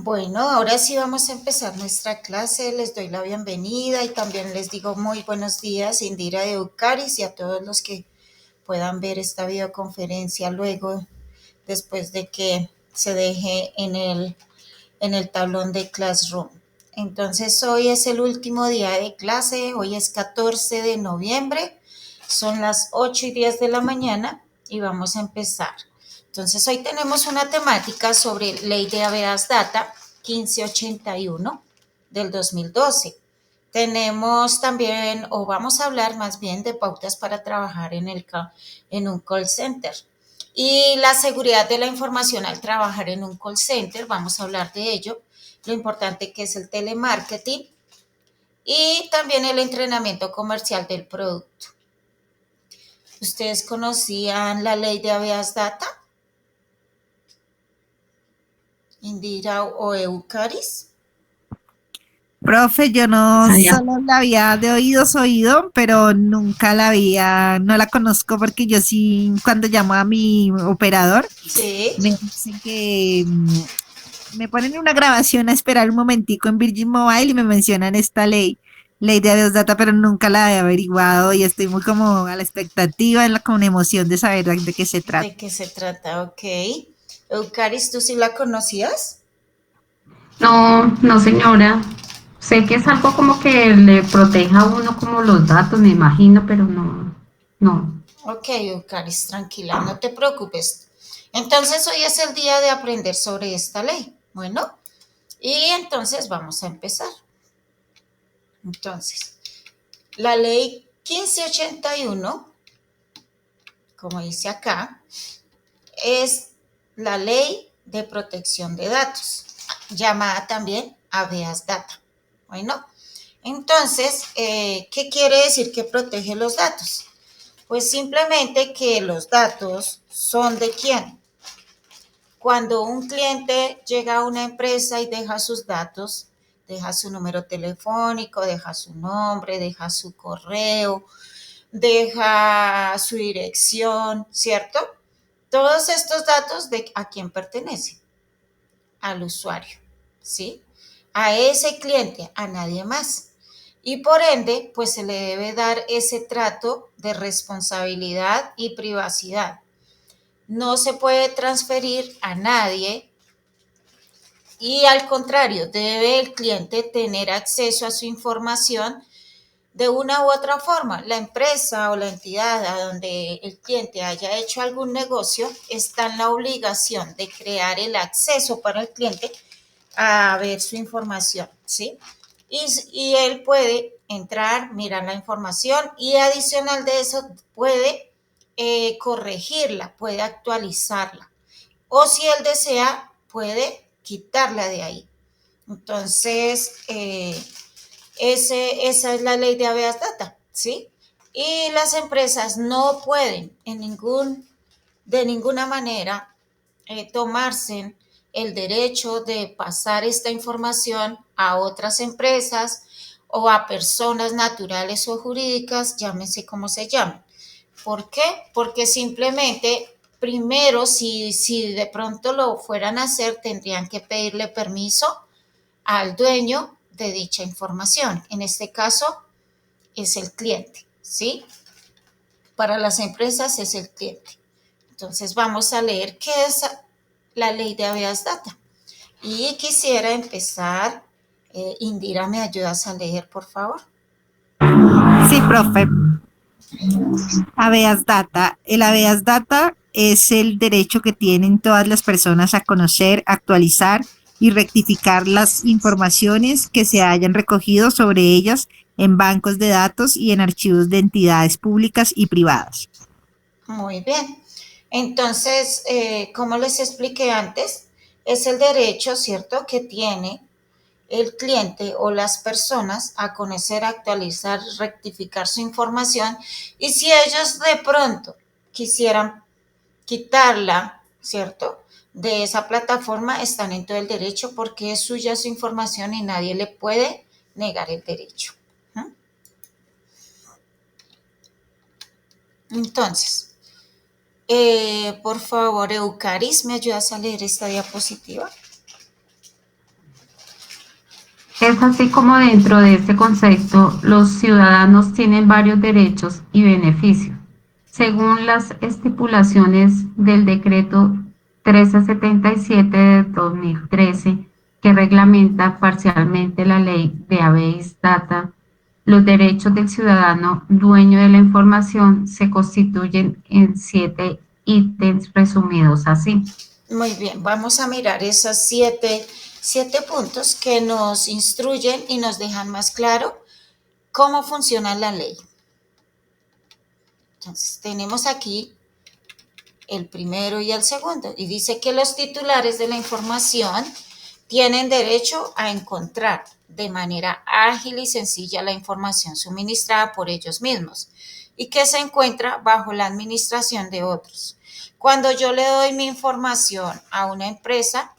Bueno, ahora sí vamos a empezar nuestra clase. Les doy la bienvenida y también les digo muy buenos días, Indira de Eucaris, y a todos los que puedan ver esta videoconferencia luego, después de que se deje en el tablón de Classroom. Entonces, hoy es el último día de clase, hoy es 14 de noviembre, son las 8:10 de la mañana y vamos a empezar. Entonces, hoy tenemos una temática sobre Ley de Habeas Data 1581 del 2012. Tenemos también, o vamos a hablar más bien de pautas para trabajar en un call center. Y la seguridad de la información al trabajar en un call center, vamos a hablar de ello, lo importante que es el telemarketing y también el entrenamiento comercial del producto. ¿Ustedes conocían la ley de habeas data? Indira o Eucaris. Profe, yo no Sabía. solo la había de oídos oído, pero nunca la había, no la conozco porque yo sí, cuando llamo a mi operador, Sí. me dicen que me ponen una grabación a esperar un momentico en Virgin Mobile y me mencionan esta ley de adiós data, pero nunca la he averiguado y estoy muy como a la expectativa, con emoción de saber de qué se trata. ¿De qué se trata? Ok. Eucaris, ¿tú sí la conocías? No, no señora. Sé que es algo como que le proteja a uno como los datos, me imagino, pero no, no. Ok, Eucaris, tranquila, no te preocupes. Entonces hoy es el día de aprender sobre esta ley. Bueno, y entonces vamos a empezar. Entonces, la ley 1581, como dice acá, es la ley de protección de datos, llamada también habeas data. Bueno, entonces, ¿qué quiere decir que protege los datos? Pues simplemente que los datos son de quién. Cuando un cliente llega a una empresa y deja sus datos, deja su número telefónico, deja su nombre, deja su correo, deja su dirección, ¿cierto? Todos estos datos de a quién pertenecen, al usuario, ¿sí? A ese cliente, a nadie más. Y por ende, pues se le debe dar ese trato de responsabilidad y privacidad. No se puede transferir a nadie y al contrario, debe el cliente tener acceso a su información de una u otra forma. La empresa o la entidad a donde el cliente haya hecho algún negocio está en la obligación de crear el acceso para el cliente a ver su información, ¿sí? Y él puede entrar, mirar la información y adicional de eso puede corregirla, puede actualizarla. O si él desea, puede quitarla de ahí. Entonces, esa es la ley de habeas data, ¿sí? Y las empresas no pueden de ninguna manera tomarse el derecho de pasar esta información a otras empresas o a personas naturales o jurídicas, llámese como se llamen. ¿Por qué? Porque simplemente, primero, si de pronto lo fueran a hacer, tendrían que pedirle permiso al dueño de dicha información. En este caso es el cliente, ¿sí? Para las empresas es el cliente. Entonces vamos a leer qué es la ley de habeas data. Y quisiera empezar, Indira, ¿me ayudas a leer, por favor? Sí, profe. Habeas data. El habeas data es el derecho que tienen todas las personas a conocer, actualizar y rectificar las informaciones que se hayan recogido sobre ellas en bancos de datos y en archivos de entidades públicas y privadas. Muy bien. Entonces, como les expliqué antes, es el derecho, ¿cierto?, que tiene el cliente o las personas a conocer, actualizar, rectificar su información y si ellos de pronto quisieran quitarla, ¿cierto? De esa plataforma están en todo el derecho porque es suya su información y nadie le puede negar el derecho. ¿Mm? Entonces, por favor, Eucaris, ¿me ayudas a leer esta diapositiva? es así como dentro de este concepto los ciudadanos tienen varios derechos y beneficios, según las estipulaciones del decreto 1377 de 2013, que reglamenta parcialmente la ley de habeas data. Los derechos del ciudadano dueño de la información se constituyen en 7 ítems resumidos así. Muy bien, vamos a mirar esos siete puntos que nos instruyen y nos dejan más claro cómo funciona la ley. Entonces, tenemos aquí el primero y el segundo, y dice que los titulares de la información tienen derecho a encontrar de manera ágil y sencilla la información suministrada por ellos mismos y que se encuentra bajo la administración de otros. Cuando yo le doy mi información a una empresa,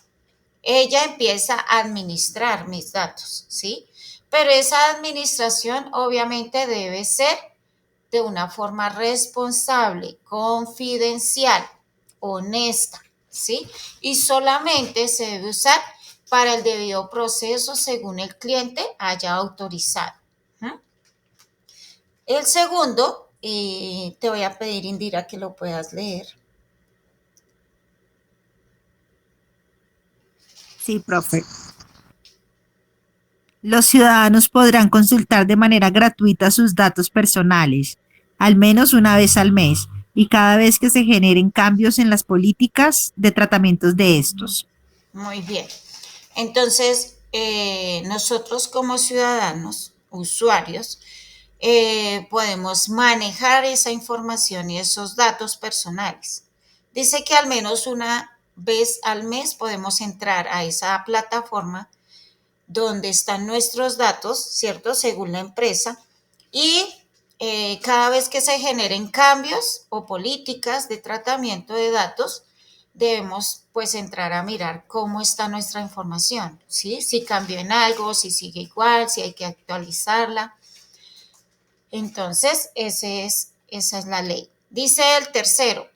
ella empieza a administrar mis datos, ¿sí? Pero esa administración obviamente debe ser de una forma responsable, confidencial, honesta, ¿sí? Y solamente se debe usar para el debido proceso según el cliente haya autorizado. El segundo, te voy a pedir, Indira, que lo puedas leer. Sí, profe. Los ciudadanos podrán consultar de manera gratuita sus datos personales, al menos una vez al mes, y cada vez que se generen cambios en las políticas de tratamientos de estos. Muy bien. Entonces, nosotros como ciudadanos, usuarios, podemos manejar esa información y esos datos personales. Dice que al menos una vez al mes podemos entrar a esa plataforma donde están nuestros datos, ¿cierto? Según la empresa. Y cada vez que se generen cambios o políticas de tratamiento de datos, debemos pues entrar a mirar cómo está nuestra información, ¿sí? Si cambió en algo, si sigue igual, si hay que actualizarla. Entonces, esa es la ley. Dice el tercero,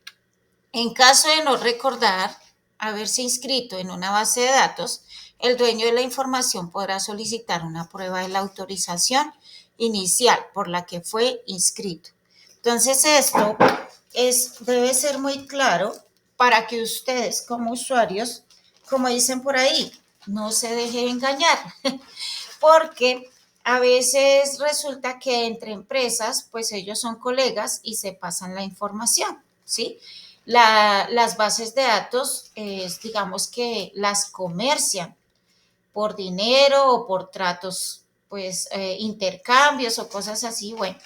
en caso de no recordar haberse inscrito en una base de datos, el dueño de la información podrá solicitar una prueba de la autorización inicial por la que fue inscrito. Entonces, esto debe ser muy claro para que ustedes como usuarios, como dicen por ahí, no se dejen engañar, porque a veces resulta que entre empresas, pues ellos son colegas y se pasan la información, ¿sí? Las bases de datos, digamos que las comercian por dinero o por tratos, pues intercambios o cosas así. Bueno,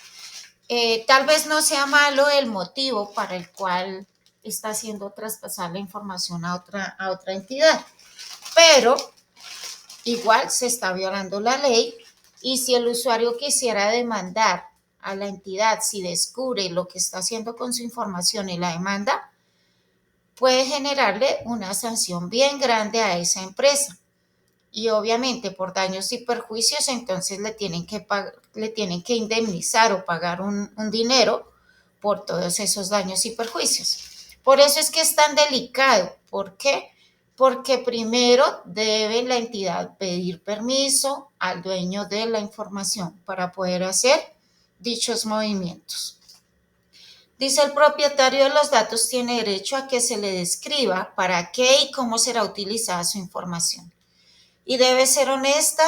tal vez no sea malo el motivo para el cual está haciendo traspasar la información a otra entidad, pero igual se está violando la ley y si el usuario quisiera demandar a la entidad, si descubre lo que está haciendo con su información y la demanda, puede generarle una sanción bien grande a esa empresa. Y obviamente por daños y perjuicios, entonces le tienen que indemnizar o pagar un dinero por todos esos daños y perjuicios. Por eso es que es tan delicado. ¿Por qué? Porque primero debe la entidad pedir permiso al dueño de la información para poder hacer dichos movimientos. Dice el propietario de los datos tiene derecho a que se le describa para qué y cómo será utilizada su información. Y debe ser honesta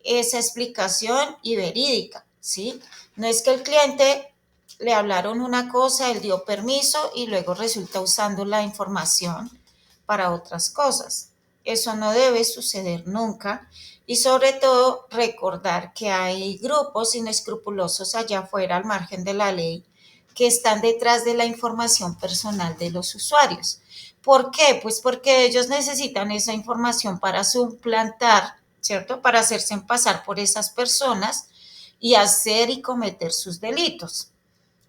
esa explicación y verídica, ¿sí? No es que el cliente le hablaron una cosa, él dio permiso y luego resulta usando la información para otras cosas. Eso no debe suceder nunca y sobre todo recordar que hay grupos inescrupulosos allá afuera al margen de la ley que están detrás de la información personal de los usuarios. ¿Por qué? Pues porque ellos necesitan esa información para suplantar, ¿cierto? Para hacerse pasar por esas personas y hacer y cometer sus delitos.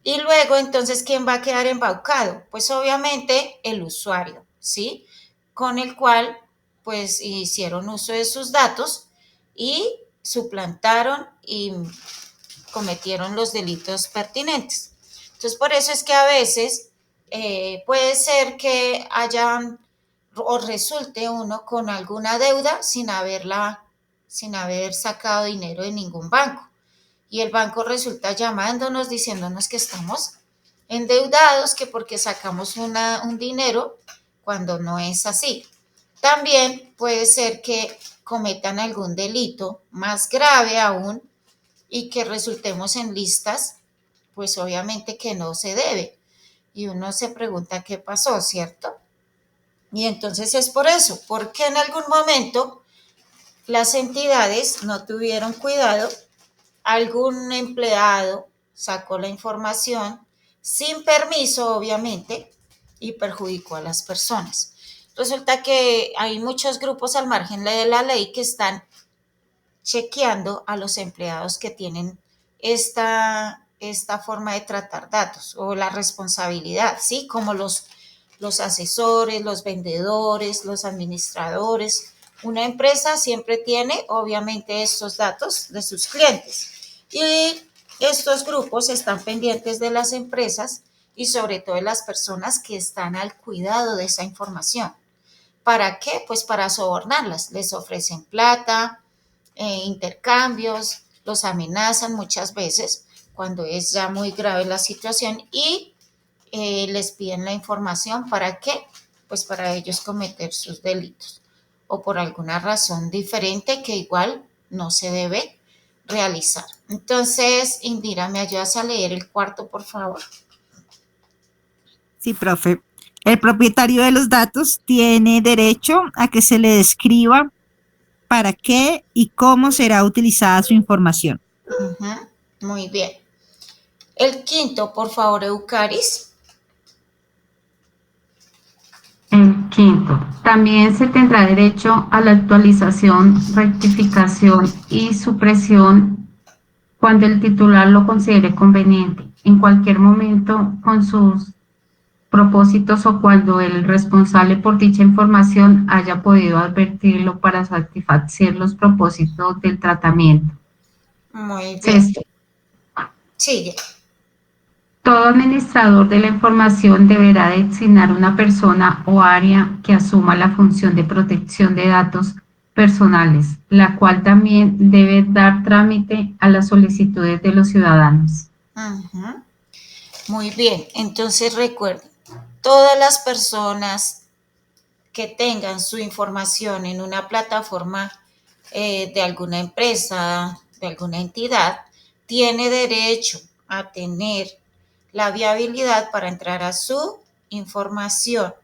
Y luego, entonces, ¿quién va a quedar embaucado? Pues obviamente el usuario, ¿sí? Con el cual, pues, hicieron uso de sus datos y suplantaron y cometieron los delitos pertinentes. Entonces, por eso es que a veces puede ser que hayan o resulte uno con alguna deuda sin haberla sin haber sacado dinero de ningún banco. Y el banco resulta llamándonos, diciéndonos que estamos endeudados, que porque sacamos un dinero cuando no es así. También puede ser que cometan algún delito más grave aún y que resultemos en listas, pues obviamente que no se debe. Y uno se pregunta qué pasó, ¿cierto? Y entonces es por eso, porque en algún momento las entidades no tuvieron cuidado, algún empleado sacó la información sin permiso, obviamente, y perjudicó a las personas. Resulta que hay muchos grupos al margen de la ley que están chequeando a los empleados que tienen esta forma de tratar datos o la responsabilidad, ¿sí? Como los asesores, los vendedores, los administradores. Una empresa siempre tiene, obviamente, estos datos de sus clientes. Y estos grupos están pendientes de las empresas y sobre todo de las personas que están al cuidado de esa información. ¿Para qué? Pues para sobornarlas. Les ofrecen plata, intercambios, los amenazan muchas veces cuando es ya muy grave la situación y les piden la información. ¿Para qué? Pues para ellos cometer sus delitos o por alguna razón diferente que igual no se debe realizar. Entonces, Indira, ¿me ayudas a leer el cuarto, por favor? Sí, profe. El propietario de los datos tiene derecho a que se le describa para qué y cómo será utilizada su información. Muy bien. El quinto, por favor, Eucaris. El quinto, también se tendrá derecho a la actualización, rectificación y supresión cuando el titular lo considere conveniente, en cualquier momento con sus propósitos o cuando el responsable por dicha información haya podido advertirlo para satisfacer los propósitos del tratamiento. Muy bien. Sexto, Sigue. todo administrador de la información deberá designar una persona o área que asuma la función de protección de datos personales, la cual también debe dar trámite a las solicitudes de los ciudadanos. Muy bien. Entonces recuerden, todas las personas que tengan su información en una plataforma de alguna empresa, de alguna entidad, tiene derecho a tener la viabilidad para entrar a su información.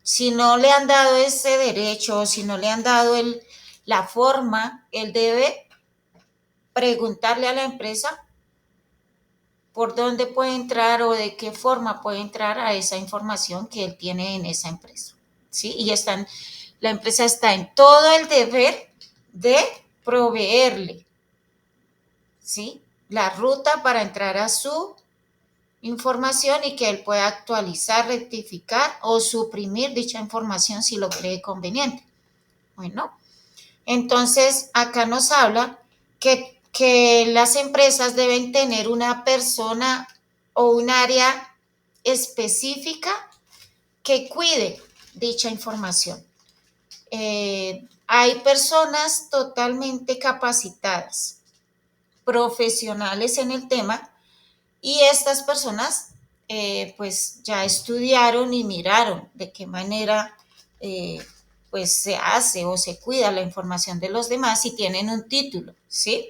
Si no le han dado ese derecho, si no le han dado la forma, él debe preguntarle a la empresa por dónde puede entrar o de qué forma puede entrar a esa información que él tiene en esa empresa. ¿Sí? Y la empresa está en todo el deber de proveerle, ¿sí?, la ruta para entrar a su información y que él pueda actualizar, rectificar o suprimir dicha información si lo cree conveniente. Bueno, entonces acá nos habla que las empresas deben tener una persona o un área específica que cuide dicha información. Hay personas totalmente capacitadas, profesionales en el tema, y estas personas pues ya estudiaron y miraron de qué manera pues se hace o se cuida la información de los demás y tienen un título, ¿sí?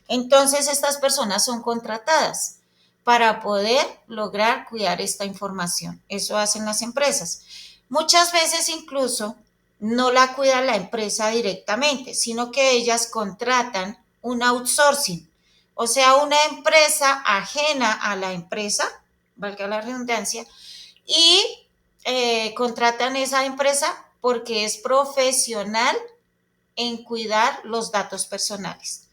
Entonces estas personas son contratadas para poder lograr cuidar esta información. Eso hacen las empresas. Muchas veces incluso no la cuida la empresa directamente, sino que ellas contratan un outsourcing, o sea, una empresa ajena a la empresa, valga la redundancia, y contratan esa empresa porque es profesional en cuidar los datos personales.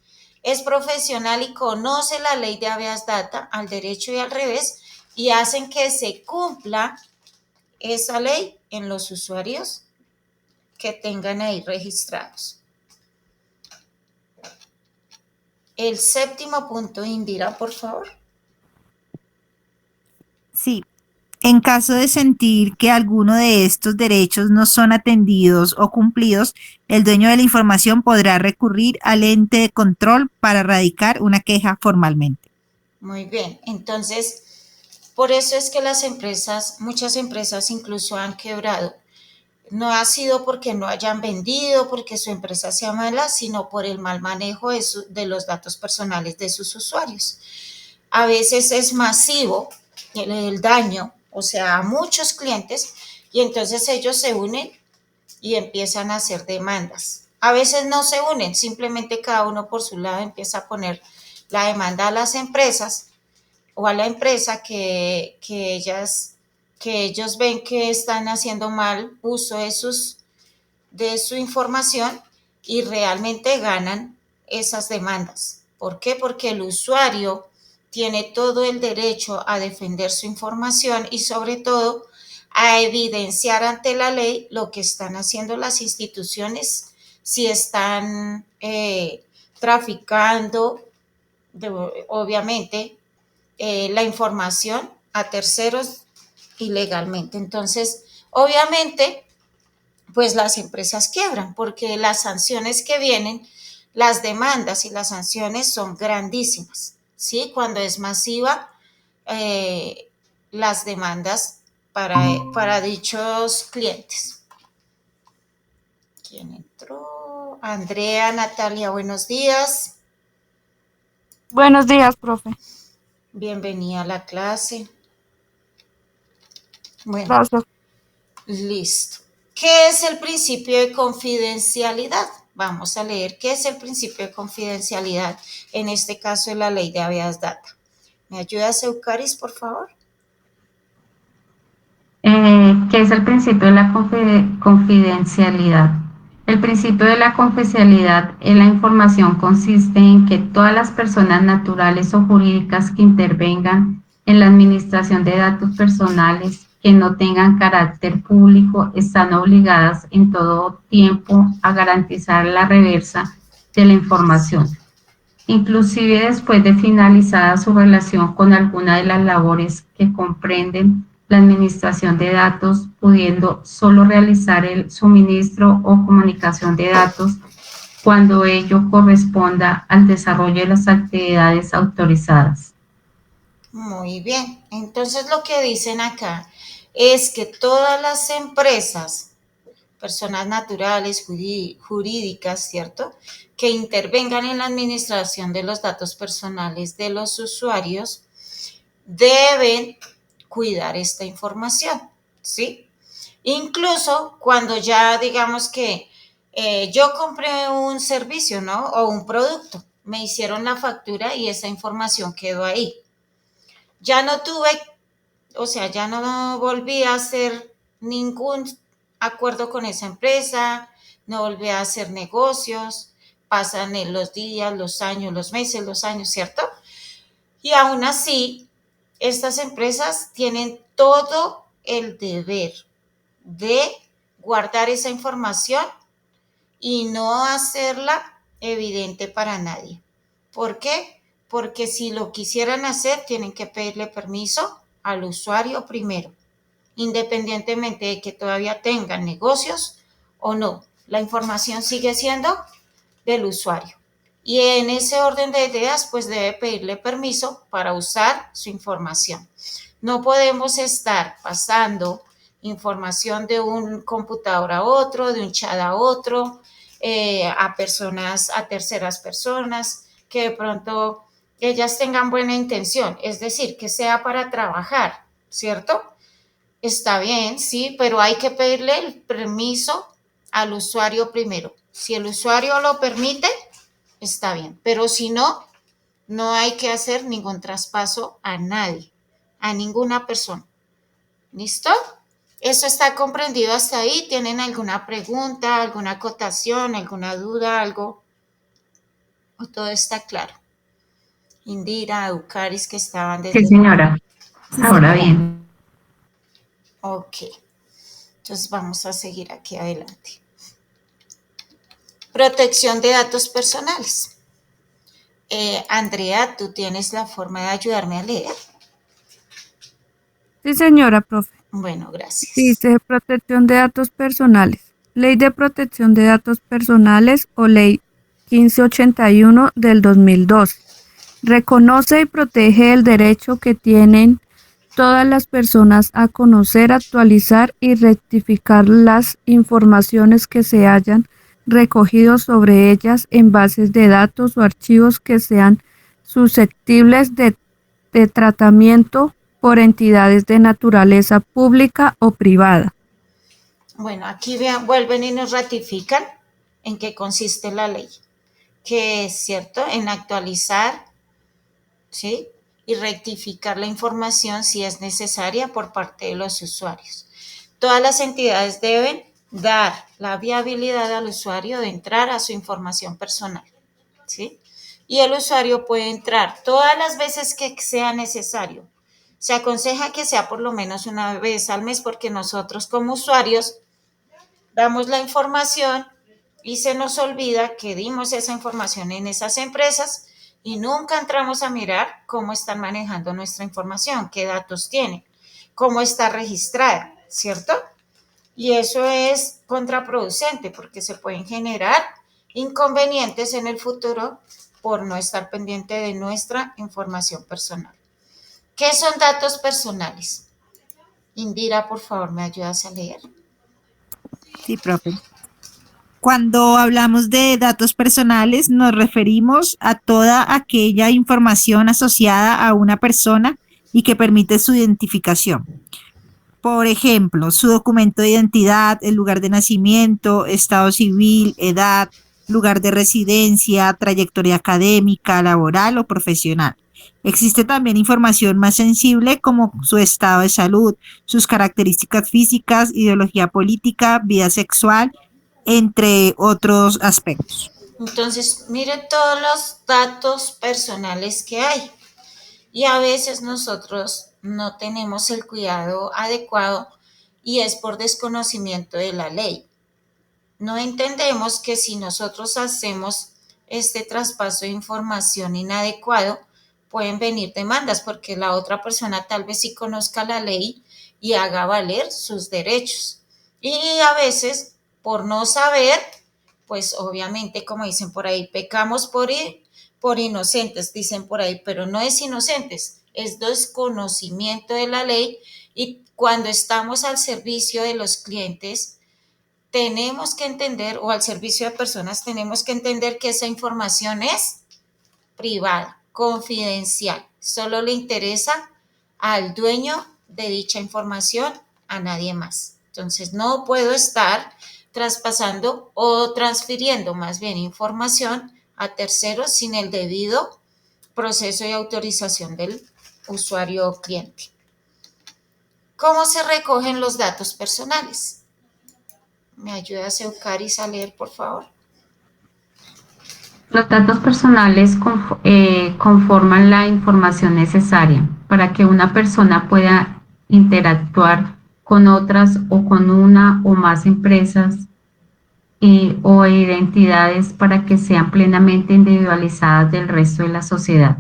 Es profesional y conoce la ley de habeas data al derecho y al revés y hacen que se cumpla esa ley en los usuarios que tengan ahí registrados. El séptimo punto, Indira, por favor. Sí. En caso de sentir que alguno de estos derechos no son atendidos o cumplidos, el dueño de la información podrá recurrir al ente de control para radicar una queja formalmente. Muy bien, entonces, por eso es que muchas empresas incluso han quebrado. No ha sido porque no hayan vendido, porque su empresa sea mala, sino por el mal manejo de los datos personales de sus usuarios. A veces es masivo el daño, o sea, a muchos clientes, y entonces ellos se unen y empiezan a hacer demandas. A veces no se unen, simplemente cada uno por su lado empieza a poner la demanda a las empresas o a la empresa que ellos ven que están haciendo mal uso de su información y realmente ganan esas demandas. ¿Por qué? Porque el usuario tiene todo el derecho a defender su información y sobre todo a evidenciar ante la ley lo que están haciendo las instituciones, si están traficando, obviamente, la información a terceros ilegalmente. Entonces, obviamente, pues las empresas quiebran porque las sanciones que vienen, las demandas y las sanciones son grandísimas, ¿sí? Cuando es masiva, las demandas para dichos clientes. ¿Quién entró? Andrea, Natalia, buenos días. Buenos días, profe. Bienvenida a la clase. Bueno, Gracias. listo. ¿Qué es el principio de confidencialidad? Vamos a leer qué es el principio de confidencialidad. En este caso, es la ley de habeas data. ¿Me ayudas, Eucaris, por favor? ¿Qué es el principio de la confidencialidad? El principio de la confidencialidad en la información consiste en que todas las personas naturales o jurídicas que intervengan en la administración de datos personales que no tengan carácter público están obligadas en todo tiempo a garantizar la reversa de la información, inclusive después de finalizada su relación con alguna de las labores que comprenden la administración de datos, pudiendo solo realizar el suministro o comunicación de datos cuando ello corresponda al desarrollo de las actividades autorizadas. Muy bien. Entonces, lo que dicen acá es que todas las empresas, personas naturales, jurídicas, ¿cierto?, que intervengan en la administración de los datos personales de los usuarios, deben cuidar esta información, ¿sí? Incluso cuando ya digamos que yo compré un servicio, ¿no? O un producto, me hicieron la factura y esa información quedó ahí. Ya no tuve, o sea, ya no volví a hacer ningún acuerdo con esa empresa, no volví a hacer negocios, pasan los días, los años, los meses, los años, ¿cierto? Y aún así, estas empresas tienen todo el deber de guardar esa información y no hacerla evidente para nadie. ¿Por qué? Porque si lo quisieran hacer, tienen que pedirle permiso al usuario primero, independientemente de que todavía tengan negocios o no. La información sigue siendo del usuario. Y en ese orden de ideas, pues debe pedirle permiso para usar su información. No podemos estar pasando información de un computador a otro, de un chat a otro, a personas, a terceras personas, que de pronto ellas tengan buena intención, es decir, que sea para trabajar, ¿cierto? Está bien, sí, pero hay que pedirle el permiso al usuario primero. Si el usuario lo permite, está bien, pero si no, no hay que hacer ningún traspaso a nadie, a ninguna persona. ¿Listo? ¿Eso está comprendido hasta ahí? ¿Tienen alguna pregunta, alguna acotación, alguna duda, algo? ¿O todo está claro? Indira, Eucaris, que estaban Sí, desde... señora. Ahora bien. Ok, entonces vamos a seguir aquí adelante. Protección de datos personales. Andrea, ¿tú tienes la forma de ayudarme a leer? Sí, señora, profe. Bueno, gracias. Dice protección de datos personales. Ley de protección de datos personales o Ley 1581 del 2012. Reconoce y protege el derecho que tienen todas las personas a conocer, actualizar y rectificar las informaciones que se hayan recogido sobre ellas en bases de datos o archivos que sean susceptibles de tratamiento por entidades de naturaleza pública o privada. Bueno, aquí vean, vuelven y nos ratifican en qué consiste la ley, que es cierto, en actualizar, ¿sí? Y rectificar la información si es necesaria por parte de los usuarios. Todas las entidades deben dar la viabilidad al usuario de entrar a su información personal, ¿sí? Y el usuario puede entrar todas las veces que sea necesario. Se aconseja que sea por lo menos una vez al mes porque nosotros como usuarios damos la información y se nos olvida que dimos esa información en esas empresas y nunca entramos a mirar cómo están manejando nuestra información, qué datos tienen, cómo está registrada, ¿cierto? Y eso es contraproducente porque se pueden generar inconvenientes en el futuro por no estar pendiente de nuestra información personal. ¿Qué son datos personales? Indira, por favor, ¿me ayudas a leer? Sí, profe. Cuando hablamos de datos personales, nos referimos a toda aquella información asociada a una persona y que permite su identificación. Por ejemplo, su documento de identidad, el lugar de nacimiento, estado civil, edad, lugar de residencia, trayectoria académica, laboral o profesional. Existe también información más sensible como su estado de salud, sus características físicas, ideología política, vida sexual, entre otros aspectos. Entonces, mire todos los datos personales que hay. Y a veces nosotros no tenemos el cuidado adecuado y es por desconocimiento de la ley. No entendemos que si nosotros hacemos este traspaso de información inadecuado, pueden venir demandas porque la otra persona tal vez sí conozca la ley y haga valer sus derechos. Y a veces, por no saber, pues obviamente, como dicen por ahí, pecamos por inocentes, dicen por ahí, pero no es inocentes, es desconocimiento de la ley y cuando estamos al servicio de los clientes, tenemos que entender, o al servicio de personas, tenemos que entender que esa información es privada, confidencial. Solo le interesa al dueño de dicha información, a nadie más. Entonces, no puedo estar traspasando o transfiriendo más bien información a terceros sin el debido proceso y autorización del usuario o cliente. ¿Cómo se recogen los datos personales? ¿Me ayudas, Eucaris, a leer, por favor? Los datos personales conforman la información necesaria para que una persona pueda interactuar con otras o con una o más empresas o identidades para que sean plenamente individualizadas del resto de la sociedad,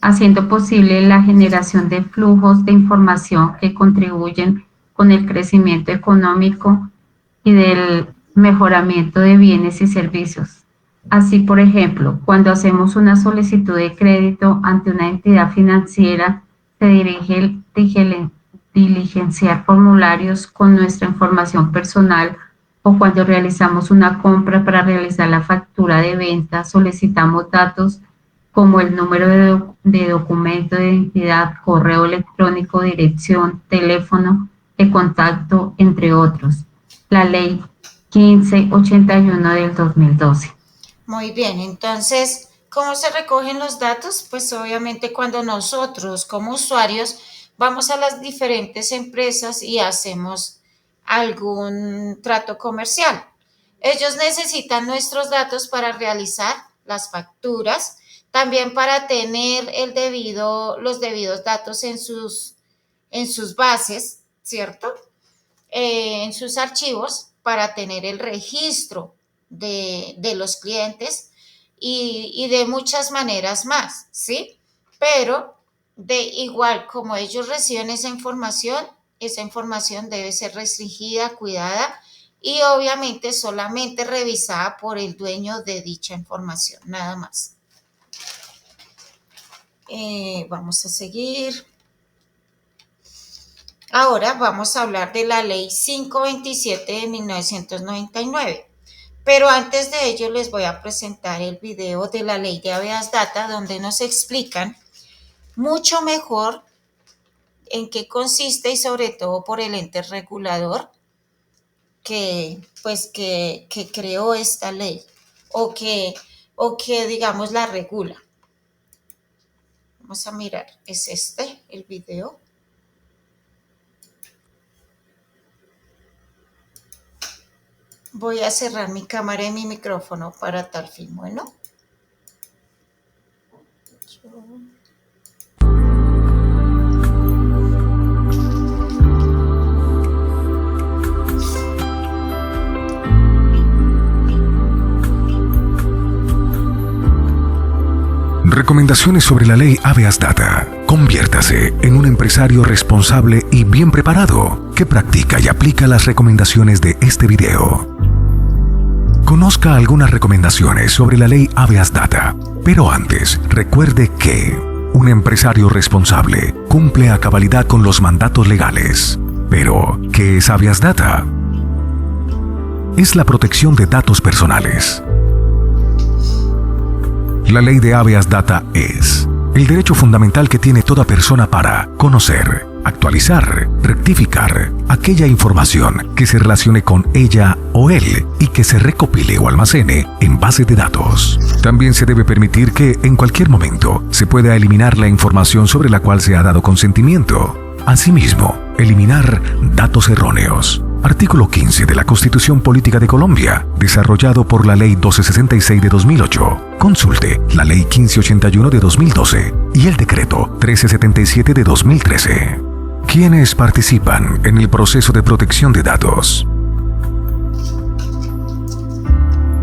haciendo posible la generación de flujos de información que contribuyen con el crecimiento económico y del mejoramiento de bienes y servicios. Así, por ejemplo, cuando hacemos una solicitud de crédito ante una entidad financiera, se dirige diligenciar formularios con nuestra información personal o cuando realizamos una compra para realizar la factura de venta, solicitamos datos como el número de documento de identidad, correo electrónico, dirección, teléfono de contacto, entre otros. La ley 1581 del 2012. Muy bien, entonces, ¿cómo se recogen los datos? Pues obviamente cuando nosotros como usuarios vamos a las diferentes empresas y hacemos algún trato comercial. Ellos necesitan nuestros datos para realizar las facturas, también para tener los debidos datos en sus bases, ¿cierto? En sus archivos para tener el registro de los clientes y de muchas maneras más, ¿sí? Pero de igual como ellos reciben esa información debe ser restringida, cuidada y obviamente solamente revisada por el dueño de dicha información, nada más. Vamos a seguir. Ahora vamos a hablar de la ley 527 de 1999. Pero antes de ello les voy a presentar el video de la ley de habeas data donde nos explican mucho mejor en qué consiste y sobre todo por el ente regulador que creó esta ley o que digamos la regula. Vamos a mirar, es el video. Voy a cerrar mi cámara y mi micrófono para tal fin. Bueno. Recomendaciones sobre la ley habeas data. Conviértase en un empresario responsable y bien preparado que practica y aplica las recomendaciones de este video. Conozca algunas recomendaciones sobre la ley habeas data, pero antes recuerde que un empresario responsable cumple a cabalidad con los mandatos legales. Pero, ¿qué es habeas data? Es la protección de datos personales. La ley de habeas data es el derecho fundamental que tiene toda persona para conocer, actualizar, rectificar aquella información que se relacione con ella o él y que se recopile o almacene en base de datos. También se debe permitir que en cualquier momento se pueda eliminar la información sobre la cual se ha dado consentimiento. Asimismo, eliminar datos erróneos. Artículo 15 de la Constitución Política de Colombia, desarrollado por la Ley 1266 de 2008. Consulte la Ley 1581 de 2012 y el Decreto 1377 de 2013. ¿Quiénes participan en el proceso de protección de datos?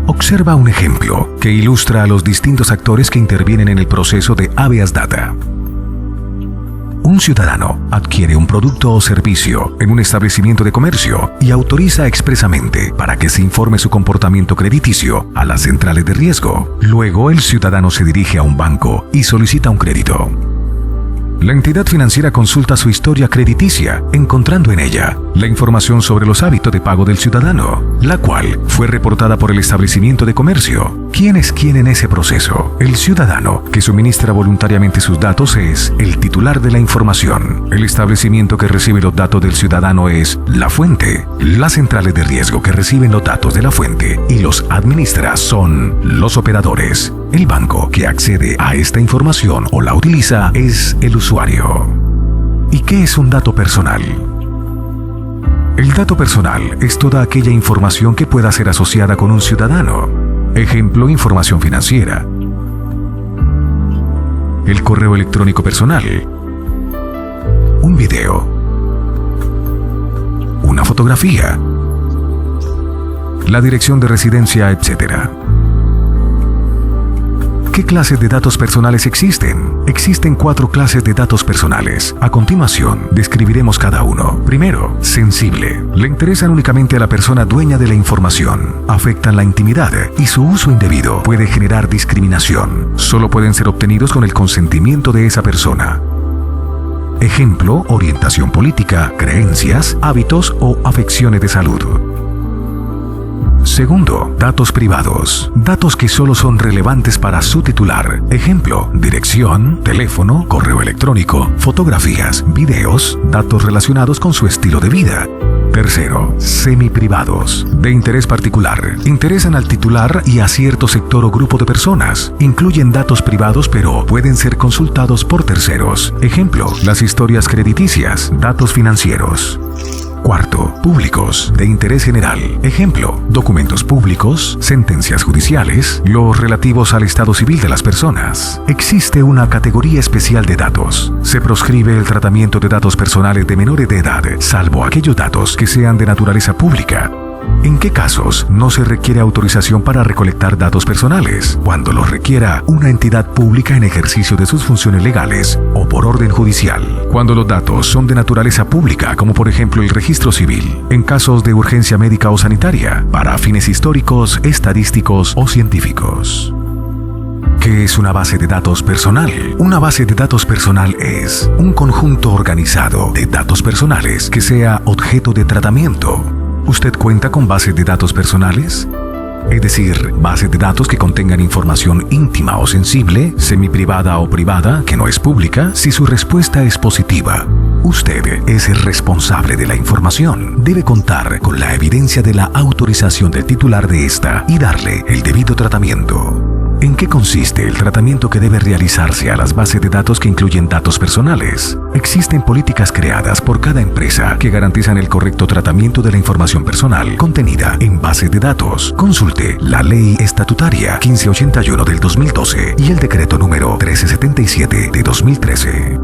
Observa un ejemplo que ilustra a los distintos actores que intervienen en el proceso de habeas data. Un ciudadano adquiere un producto o servicio en un establecimiento de comercio y autoriza expresamente para que se informe su comportamiento crediticio a las centrales de riesgo. Luego, el ciudadano se dirige a un banco y solicita un crédito. La entidad financiera consulta su historia crediticia, encontrando en ella la información sobre los hábitos de pago del ciudadano, la cual fue reportada por el establecimiento de comercio. ¿Quién es quién en ese proceso? El ciudadano, que suministra voluntariamente sus datos, es el titular de la información. El establecimiento que recibe los datos del ciudadano es la fuente. Las centrales de riesgo que reciben los datos de la fuente y los administra son los operadores. El banco que accede a esta información o la utiliza es el usuario. ¿Y qué es un dato personal? El dato personal es toda aquella información que pueda ser asociada con un ciudadano. Ejemplo, información financiera. El correo electrónico personal. Un video. Una fotografía. La dirección de residencia, etc. ¿Qué clases de datos personales existen? Existen 4 clases de datos personales. A continuación, describiremos cada uno. Primero, sensible. Le interesan únicamente a la persona dueña de la información. Afectan la intimidad y su uso indebido puede generar discriminación. Solo pueden ser obtenidos con el consentimiento de esa persona. Ejemplo, orientación política, creencias, hábitos o afecciones de salud. Segundo, datos privados. Datos que solo son relevantes para su titular. Ejemplo, dirección, teléfono, correo electrónico, fotografías, videos, datos relacionados con su estilo de vida. Tercero, semiprivados. De interés particular. Interesan al titular y a cierto sector o grupo de personas. Incluyen datos privados pero pueden ser consultados por terceros. Ejemplo, las historias crediticias, datos financieros. Cuarto, públicos, de interés general. Ejemplo, documentos públicos, sentencias judiciales, los relativos al estado civil de las personas. Existe una categoría especial de datos. Se proscribe el tratamiento de datos personales de menores de edad, salvo aquellos datos que sean de naturaleza pública. ¿En qué casos no se requiere autorización para recolectar datos personales? Cuando los requiera una entidad pública en ejercicio de sus funciones legales o por orden judicial. Cuando los datos son de naturaleza pública, como por ejemplo el registro civil, en casos de urgencia médica o sanitaria, para fines históricos, estadísticos o científicos. ¿Qué es una base de datos personal? Una base de datos personal es un conjunto organizado de datos personales que sea objeto de tratamiento. ¿Usted cuenta con bases de datos personales? Es decir, bases de datos que contengan información íntima o sensible, semiprivada o privada, que no es pública. Si su respuesta es positiva, usted es el responsable de la información. Debe contar con la evidencia de la autorización del titular de esta y darle el debido tratamiento. ¿En qué consiste el tratamiento que debe realizarse a las bases de datos que incluyen datos personales? Existen políticas creadas por cada empresa que garantizan el correcto tratamiento de la información personal contenida en bases de datos. Consulte la Ley Estatutaria 1581 del 2012 y el Decreto número 1377 de 2013.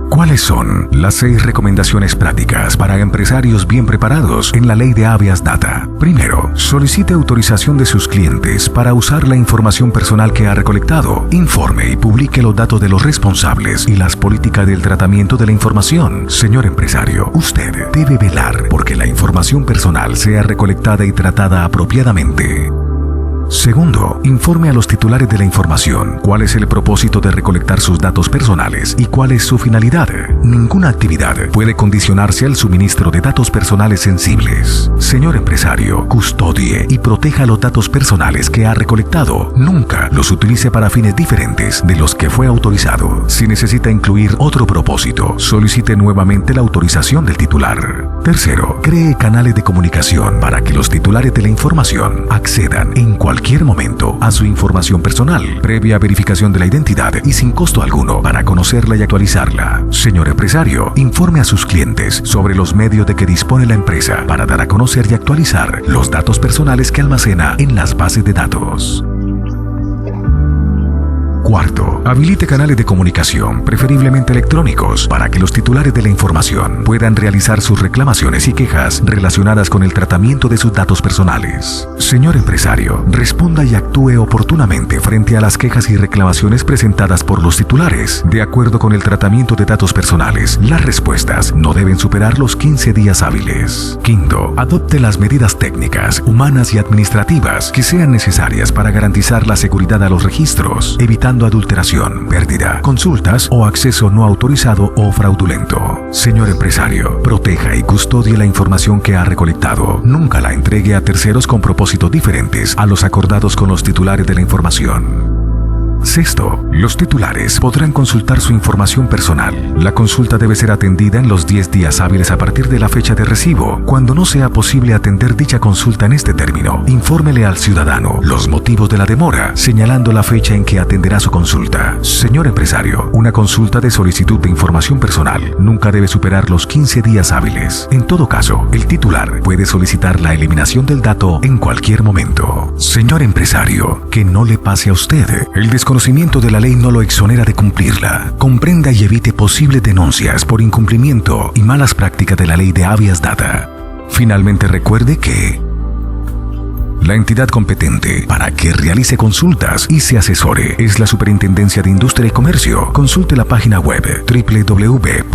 ¿Cuáles son las 6 recomendaciones prácticas para empresarios bien preparados en la ley de Habeas Data? Primero, solicite autorización de sus clientes para usar la información personal que ha recolectado. Informe y publique los datos de los responsables y las políticas del tratamiento de la información. Señor empresario, usted debe velar porque la información personal sea recolectada y tratada apropiadamente. Segundo, informe a los titulares de la información cuál es el propósito de recolectar sus datos personales y cuál es su finalidad. Ninguna actividad puede condicionarse al suministro de datos personales sensibles. Señor empresario, custodie y proteja los datos personales que ha recolectado. Nunca los utilice para fines diferentes de los que fue autorizado. Si necesita incluir otro propósito, solicite nuevamente la autorización del titular. Tercero, cree canales de comunicación para que los titulares de la información accedan en cualquier momento a su información personal, previa verificación de la identidad y sin costo alguno para conocerla y actualizarla. Señor empresario, informe a sus clientes sobre los medios de que dispone la empresa para dar a conocer y actualizar los datos personales que almacena en las bases de datos. Cuarto, habilite canales de comunicación, preferiblemente electrónicos, para que los titulares de la información puedan realizar sus reclamaciones y quejas relacionadas con el tratamiento de sus datos personales. Señor empresario, responda y actúe oportunamente frente a las quejas y reclamaciones presentadas por los titulares. De acuerdo con el tratamiento de datos personales, las respuestas no deben superar los 15 días hábiles. Quinto, adopte las medidas técnicas, humanas y administrativas que sean necesarias para garantizar la seguridad a los registros, evitando adulteración, pérdida, consultas o acceso no autorizado o fraudulento. Señor empresario, proteja y custodie la información que ha recolectado. Nunca la entregue a terceros con propósitos diferentes a los acordados con los titulares de la información. Sexto, los titulares podrán consultar su información personal. La consulta debe ser atendida en los 10 días hábiles a partir de la fecha de recibo. Cuando no sea posible atender dicha consulta en este término, infórmele al ciudadano los motivos de la demora, señalando la fecha en que atenderá su consulta. Señor empresario, una consulta de solicitud de información personal nunca debe superar los 15 días hábiles. En todo caso, el titular puede solicitar la eliminación del dato en cualquier momento. Señor empresario, que no le pase a usted. El desconocimiento de la ley no lo exonera de cumplirla. Comprenda y evite posibles denuncias por incumplimiento y malas prácticas de la ley de Habeas Data. Finalmente, recuerde que la entidad competente para que realice consultas y se asesore es la Superintendencia de Industria y Comercio. Consulte la página web www.sic.gov.co.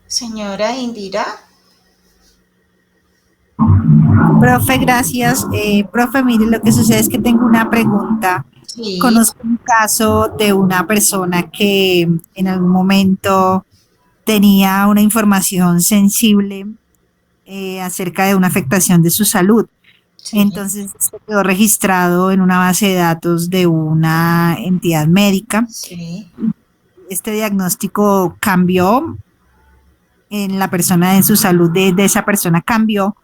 Señora Indira. Profe, gracias. Profe, mire, lo que sucede es que tengo una pregunta. Sí. Conozco un caso de una persona que en algún momento tenía una información sensible acerca de una afectación de su salud. Sí. Entonces se quedó registrado en una base de datos de una entidad médica. Sí. Este diagnóstico cambió en la persona, en su salud de esa persona cambió,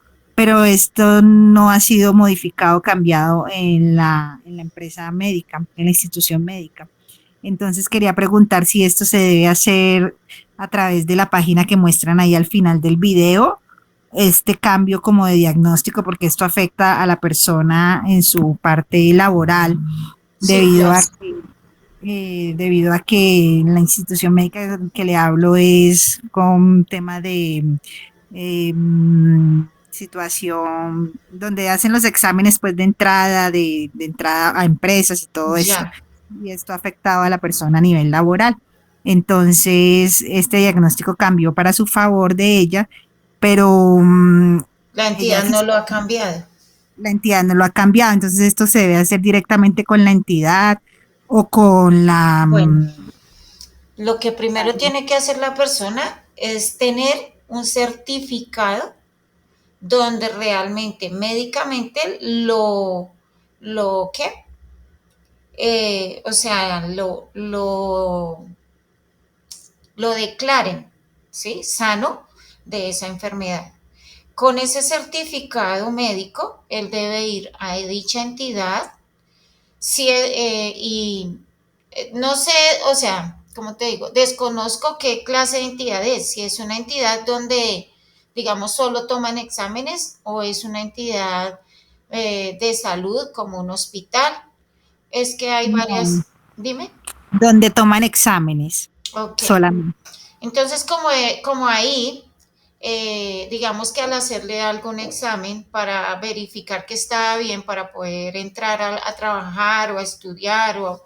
pero esto no ha sido modificado, cambiado en la empresa médica, en la institución médica. Entonces quería preguntar si esto se debe hacer a través de la página que muestran ahí al final del video, este cambio como de diagnóstico, porque esto afecta a la persona en su parte laboral, Sí, debido a Joyce. debido a que la institución médica que le hablo es con tema de situación donde hacen los exámenes pues de entrada a empresas y todo esto. Ya. Y esto ha afectado a la persona a nivel laboral. Entonces, este diagnóstico cambió para su favor de ella, pero La ella entidad no lo ha cambiado. la entidad no lo ha cambiado. Entonces, esto se debe hacer directamente con la entidad o con la... Bueno, lo que primero tiene que hacer la persona es tener un certificado donde realmente médicamente lo ¿qué? O sea, lo declaren, ¿sí? Sano de esa enfermedad. Con ese certificado médico, él debe ir a dicha entidad no sé, o sea, como te digo, desconozco qué clase de entidad es, si es una entidad donde, digamos, solo toman exámenes o es una entidad de salud como un hospital. Es que hay no, varias, dime. donde toman exámenes Ok. solamente. Entonces, como ahí, digamos que al hacerle algún examen para verificar que estaba bien, para poder entrar a trabajar o a estudiar o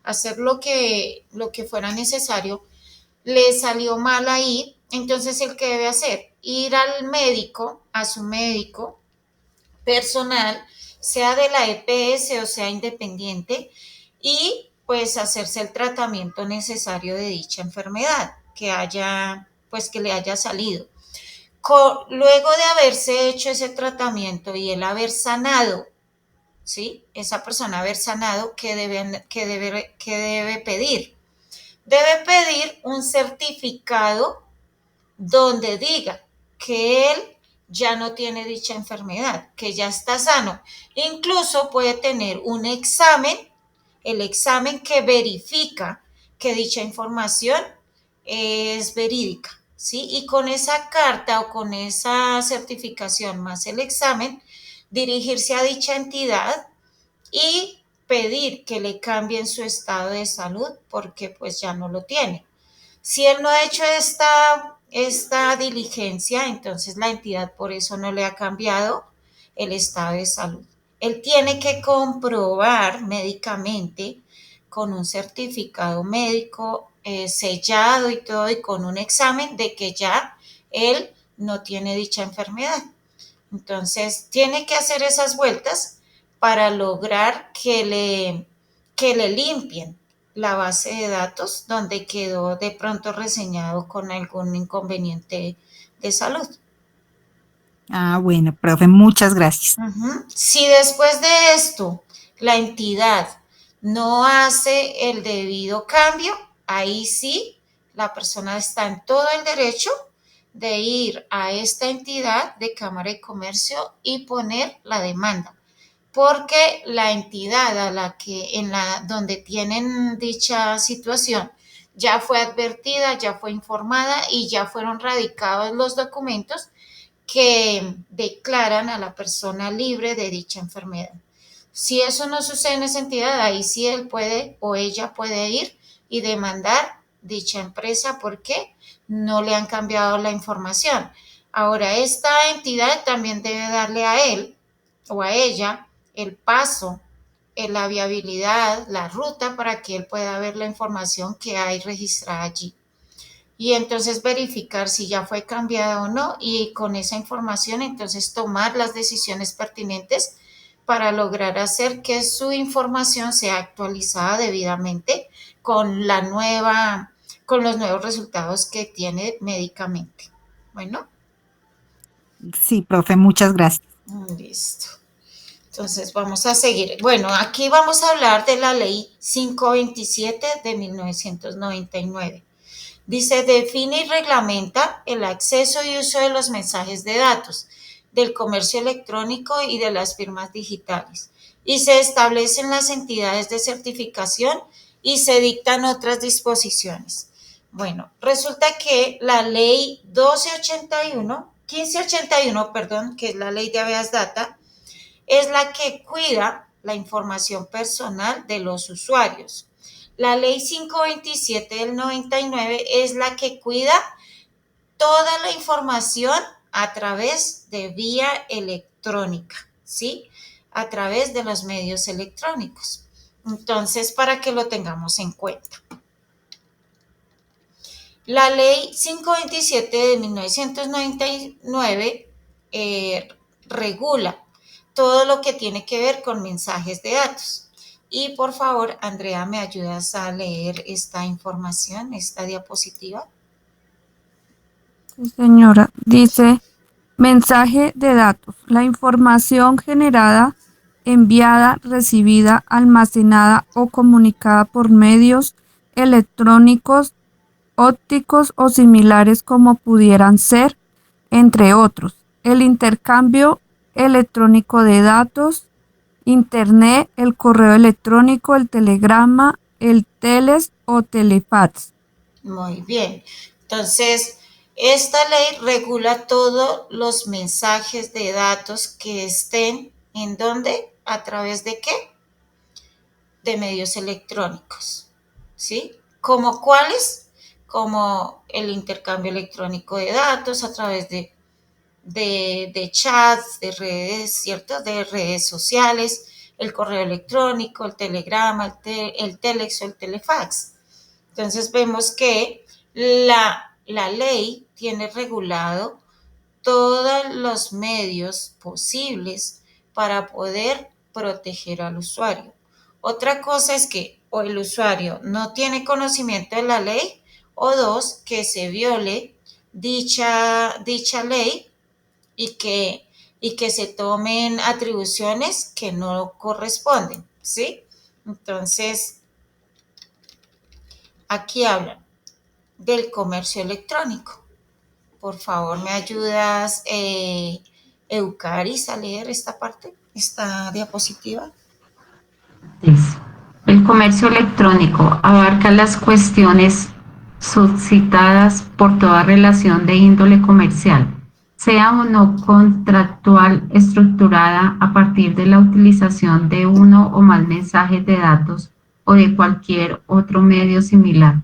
hacer lo que fuera necesario, le salió mal ahí, entonces el que debe hacer, ir al médico, a su médico personal, sea de la EPS o sea independiente, y pues hacerse el tratamiento necesario de dicha enfermedad pues que le haya salido. Luego de haberse hecho ese tratamiento y el haber sanado, ¿sí? Esa persona haber sanado, ¿qué debe pedir? Debe pedir un certificado donde diga que él ya no tiene dicha enfermedad, que ya está sano. Incluso puede tener un examen, el examen que verifica que dicha información es verídica, ¿sí? Y con esa carta o con esa certificación más el examen, dirigirse a dicha entidad y pedir que le cambien su estado de salud porque pues ya no lo tiene. Si él no ha hecho esta diligencia, entonces la entidad por eso no le ha cambiado el estado de salud. Él tiene que comprobar médicamente con un certificado médico sellado y todo y con un examen de que ya él no tiene dicha enfermedad. Entonces tiene que hacer esas vueltas para lograr que le limpien la base de datos donde quedó de pronto reseñado con algún inconveniente de salud. Ah, bueno, profe, muchas gracias. Si después de esto la entidad no hace el debido cambio, ahí sí la persona está en todo el derecho de ir a esta entidad de Cámara de Comercio y poner la demanda, porque la entidad a la que donde tienen dicha situación ya fue advertida, ya fue informada y ya fueron radicados los documentos que declaran a la persona libre de dicha enfermedad. Si eso no sucede en esa entidad, ahí sí él puede o ella puede ir y demandar dicha empresa porque no le han cambiado la información. Ahora, esta entidad también debe darle a él o a ella el paso, la viabilidad, la ruta para que él pueda ver la información que hay registrada allí y entonces verificar si ya fue cambiada o no y con esa información entonces tomar las decisiones pertinentes para lograr hacer que su información sea actualizada debidamente con con los nuevos resultados que tiene médicamente. Bueno, Sí, profe, muchas gracias. listo. Entonces vamos a seguir. Bueno, aquí vamos a hablar de la ley 527 de 1999. Dice, define y reglamenta el acceso y uso de los mensajes de datos del comercio electrónico y de las firmas digitales. Y se establecen las entidades de certificación y se dictan otras disposiciones. Bueno, resulta que la ley 1581, perdón, que es la ley de habeas data, es la que cuida la información personal de los usuarios. La ley 527 del 99 es la que cuida toda la información a través de vía electrónica, ¿sí? A través de los medios electrónicos. Entonces, para que lo tengamos en cuenta. La ley 527 de 1999 regula todo lo que tiene que ver con mensajes de datos. Y por favor, Andrea, ¿me ayudas a leer esta información, esta diapositiva? Sí, señora. Dice, mensaje de datos. La información generada, enviada, recibida, almacenada o comunicada por medios electrónicos, ópticos o similares como pudieran ser, entre otros. El intercambio electrónico de datos, Internet, el correo electrónico, el telegrama, el teles o telefax. Muy bien. Entonces, esta ley regula todos los mensajes de datos que estén en dónde, a través de qué, de medios electrónicos, ¿sí? ¿Como cuáles? Como el intercambio electrónico de datos a través de chats, de redes, ¿cierto? De redes sociales, el correo electrónico, el telegrama, el telex o el telefax. Entonces vemos que la ley tiene regulado todos los medios posibles para poder proteger al usuario. Otra cosa es que o el usuario no tiene conocimiento de la ley o dos, que se viole dicha ley y que se tomen atribuciones que no corresponden, ¿sí? Entonces, aquí hablan del comercio electrónico. Por favor, ¿me ayudas, Eucaris, a leer esta parte, esta diapositiva? El comercio electrónico abarca las cuestiones suscitadas por toda relación de índole comercial, sea o no contractual, estructurada a partir de la utilización de uno o más mensajes de datos o de cualquier otro medio similar.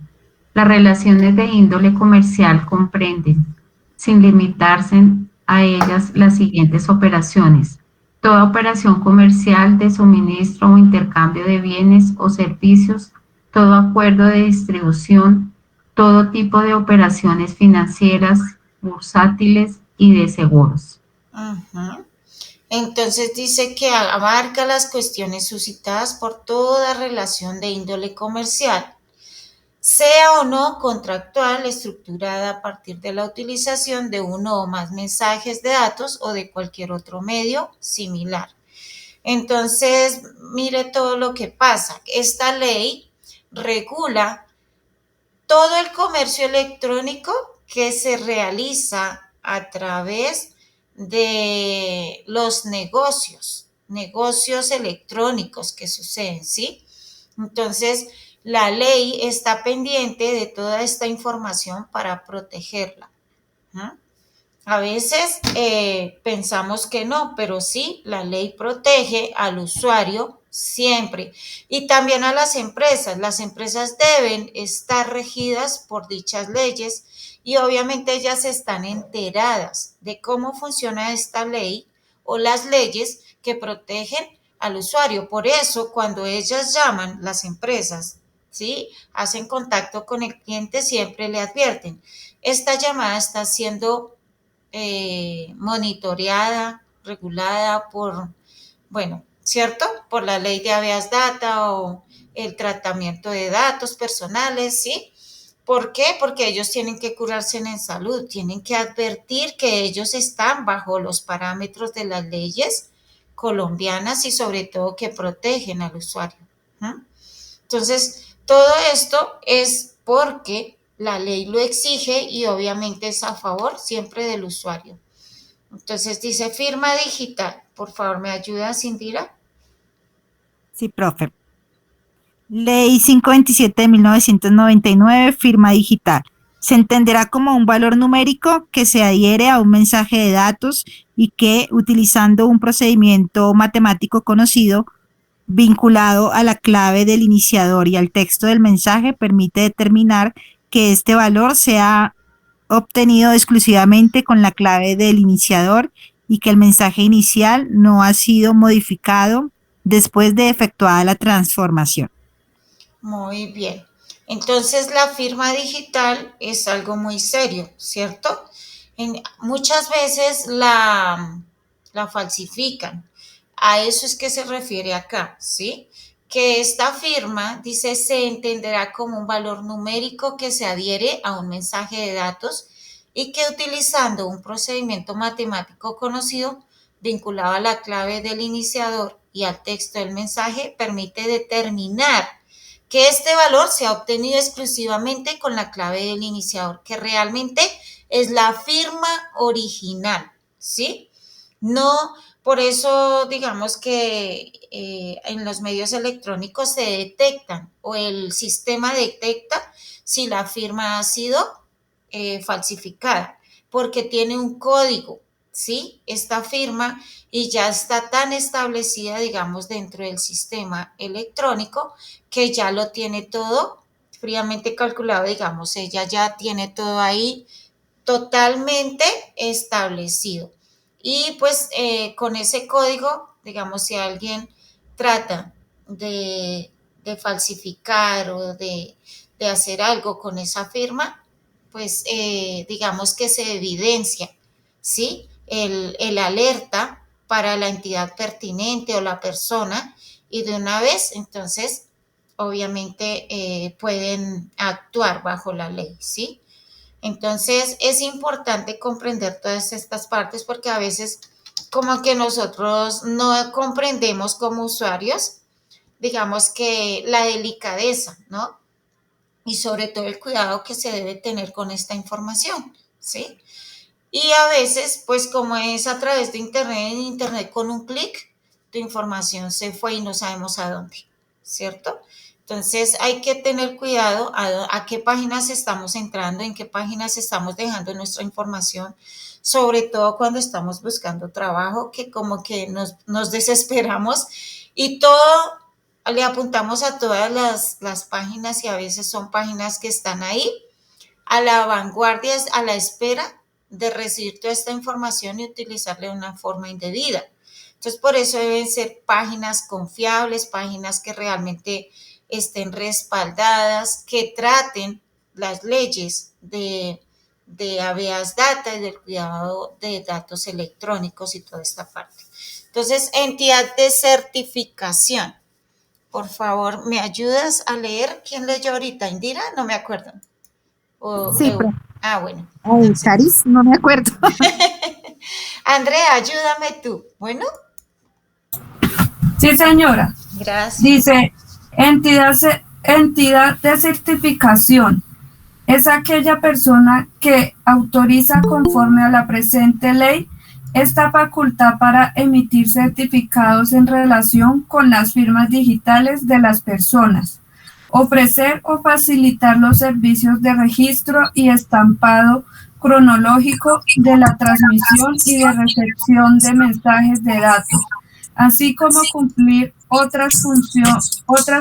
Las relaciones de índole comercial comprenden, sin limitarse a ellas, las siguientes operaciones: toda operación comercial de suministro o intercambio de bienes o servicios, todo acuerdo de distribución, todo tipo de operaciones financieras, bursátiles y de seguros. Uh-huh. Entonces dice que abarca las cuestiones suscitadas por toda relación de índole comercial, sea o no contractual, estructurada a partir de la utilización de uno o más mensajes de datos o de cualquier otro medio similar. Entonces, mire todo lo que pasa. Esta ley regula todo el comercio electrónico que se realiza a través de los negocios electrónicos que suceden, ¿sí? Entonces, la ley está pendiente de toda esta información para protegerla. ¿Ah? A veces pensamos que no, pero sí, la ley protege al usuario siempre y también a las empresas. Las empresas deben estar regidas por dichas leyes y obviamente ellas están enteradas de cómo funciona esta ley o las leyes que protegen al usuario. Por eso, cuando ellas llaman, las empresas, ¿sí?, hacen contacto con el cliente, siempre le advierten: esta llamada está siendo monitoreada, regulada por, bueno, ¿cierto? Por la ley de habeas data o el tratamiento de datos personales, ¿sí? ¿Por qué? Porque ellos tienen que curarse en salud, tienen que advertir que ellos están bajo los parámetros de las leyes colombianas y sobre todo que protegen al usuario. ¿Mm? Entonces, todo esto es porque la ley lo exige y obviamente es a favor siempre del usuario. Entonces dice firma digital. Por favor, ¿me ayudas, Indira? Sí, profe. Ley 527 de 1999, firma digital. Se entenderá como un valor numérico que se adhiere a un mensaje de datos y que, utilizando un procedimiento matemático conocido, vinculado a la clave del iniciador y al texto del mensaje, permite determinar que este valor sea obtenido exclusivamente con la clave del iniciador y que el mensaje inicial no ha sido modificado después de efectuada la transformación. Muy bien. Entonces la firma digital es algo muy serio, ¿cierto? Muchas veces la falsifican. A eso es que se refiere acá, ¿sí? Que esta firma, dice, se entenderá como un valor numérico que se adhiere a un mensaje de datos y que utilizando un procedimiento matemático conocido vinculado a la clave del iniciador y al texto del mensaje permite determinar que este valor se ha obtenido exclusivamente con la clave del iniciador, que realmente es la firma original, ¿sí? No, por eso digamos que en los medios electrónicos se detectan o el sistema detecta si la firma ha sido falsificada, porque tiene un código, ¿sí? Esta firma y ya está tan establecida, digamos, dentro del sistema electrónico que ya lo tiene todo fríamente calculado, digamos, ella ya tiene todo ahí totalmente establecido. Y pues con ese código, digamos, si alguien trata de falsificar o de hacer algo con esa firma, pues digamos que se evidencia, ¿sí? El alerta para la entidad pertinente o la persona y de una vez, entonces, obviamente pueden actuar bajo la ley, ¿sí? Entonces es importante comprender todas estas partes porque a veces como que nosotros no comprendemos como usuarios, digamos que la delicadeza, ¿no? Y sobre todo el cuidado que se debe tener con esta información, ¿sí? Y a veces, pues como es a través de Internet, en Internet con un clic, tu información se fue y no sabemos a dónde, ¿cierto? Entonces hay que tener cuidado a qué páginas estamos entrando, en qué páginas estamos dejando nuestra información, sobre todo cuando estamos buscando trabajo, que como que nos desesperamos y todo le apuntamos a todas las páginas y a veces son páginas que están ahí a la vanguardia, a la espera de recibir toda esta información y utilizarla de una forma indebida. Entonces, por eso deben ser páginas confiables, páginas que realmente estén respaldadas, que traten las leyes de habeas data y del cuidado de datos electrónicos y toda esta parte. Entonces, entidad de certificación. Por favor, ¿me ayudas a leer? ¿Quién leyó ahorita? ¿Indira? No me acuerdo. Sí, profe. Bueno. Caris, no me acuerdo. Andrea, ayúdame tú. Bueno, Sí, señora. gracias. Dice, entidad de certificación es aquella persona que autoriza conforme a la presente ley esta facultad para emitir certificados en relación con las firmas digitales de las personas, ofrecer o facilitar los servicios de registro y estampado cronológico de la transmisión y de recepción de mensajes de datos, así como cumplir otras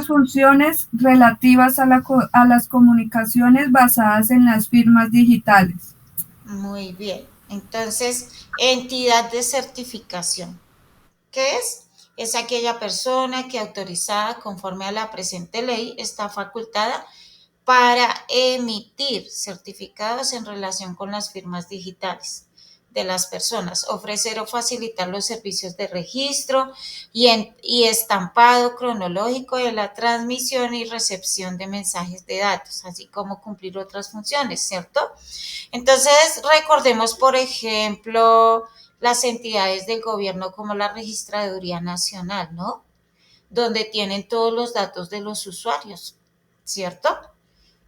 funciones relativas a las comunicaciones basadas en las firmas digitales. Muy bien. Entonces, entidad de certificación. ¿Qué es? Es aquella persona que autorizada conforme a la presente ley está facultada para emitir certificados en relación con las firmas digitales de las personas, ofrecer o facilitar los servicios de registro y estampado cronológico de la transmisión y recepción de mensajes de datos, así como cumplir otras funciones, ¿cierto? Entonces, recordemos, por ejemplo, las entidades del gobierno como la Registraduría Nacional, ¿no? Donde tienen todos los datos de los usuarios, ¿cierto?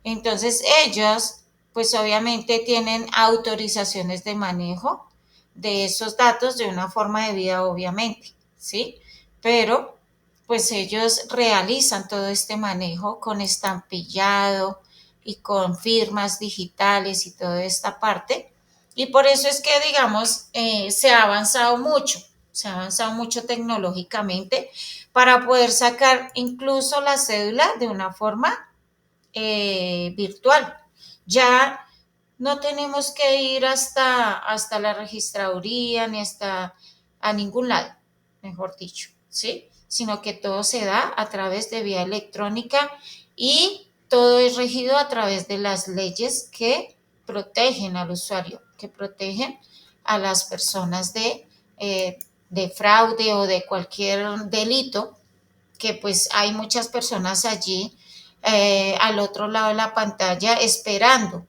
Entonces ellos, pues obviamente tienen autorizaciones de manejo de esos datos de una forma debida, obviamente, ¿sí? Pero pues ellos realizan todo este manejo con estampillado y con firmas digitales y toda esta parte. Y por eso es que, digamos, se ha avanzado mucho tecnológicamente para poder sacar incluso la cédula de una forma virtual. Ya no tenemos que ir hasta la registraduría ni hasta a ningún lado, mejor dicho, ¿sí? Sino que todo se da a través de vía electrónica y todo es regido a través de las leyes que protegen al usuario, que protegen a las personas de fraude o de cualquier delito, que pues hay muchas personas allí al otro lado de la pantalla esperando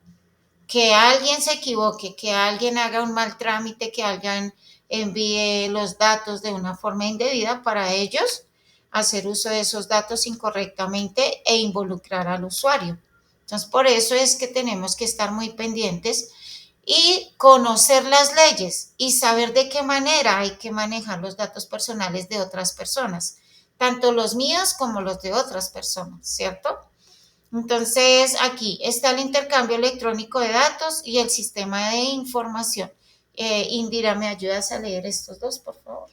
que alguien se equivoque, que alguien haga un mal trámite, que alguien envíe los datos de una forma indebida para ellos hacer uso de esos datos incorrectamente e involucrar al usuario. Entonces, por eso es que tenemos que estar muy pendientes y conocer las leyes y saber de qué manera hay que manejar los datos personales de otras personas, tanto los míos como los de otras personas, ¿cierto? Entonces, aquí está el intercambio electrónico de datos y el sistema de información. Indira, ¿me ayudas a leer estos dos, por favor?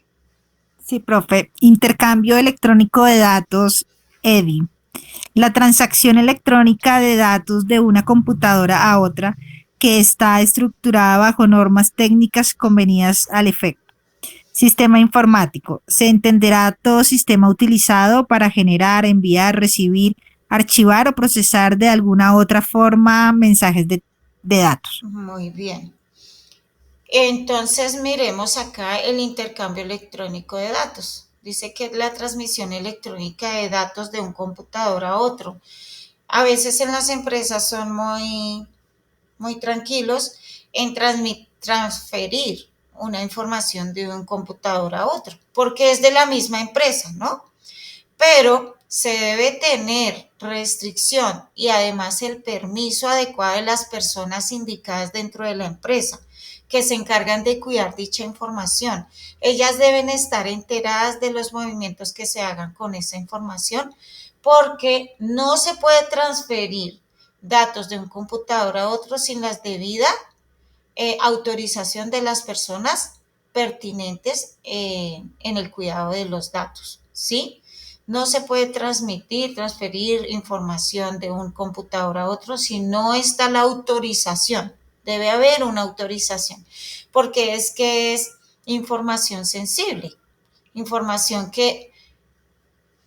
Sí, profe. Intercambio electrónico de datos, EDI. La transacción electrónica de datos de una computadora a otra que está estructurada bajo normas técnicas convenidas al efecto. Sistema informático. Se entenderá todo sistema utilizado para generar, enviar, recibir, archivar o procesar de alguna otra forma mensajes de datos. Muy bien. Entonces, miremos acá el intercambio electrónico de datos. Dice que es la transmisión electrónica de datos de un computador a otro. A veces en las empresas son muy tranquilos en transferir una información de un computador a otro, porque es de la misma empresa, ¿no? Pero se debe tener restricción y además el permiso adecuado de las personas indicadas dentro de la empresa que se encargan de cuidar dicha información. Ellas deben estar enteradas de los movimientos que se hagan con esa información porque no se puede transferir datos de un computador a otro sin la debida autorización de las personas pertinentes en el cuidado de los datos, ¿sí? No se puede transferir información de un computador a otro si no está la autorización. Debe haber una autorización, porque es que es información sensible, información que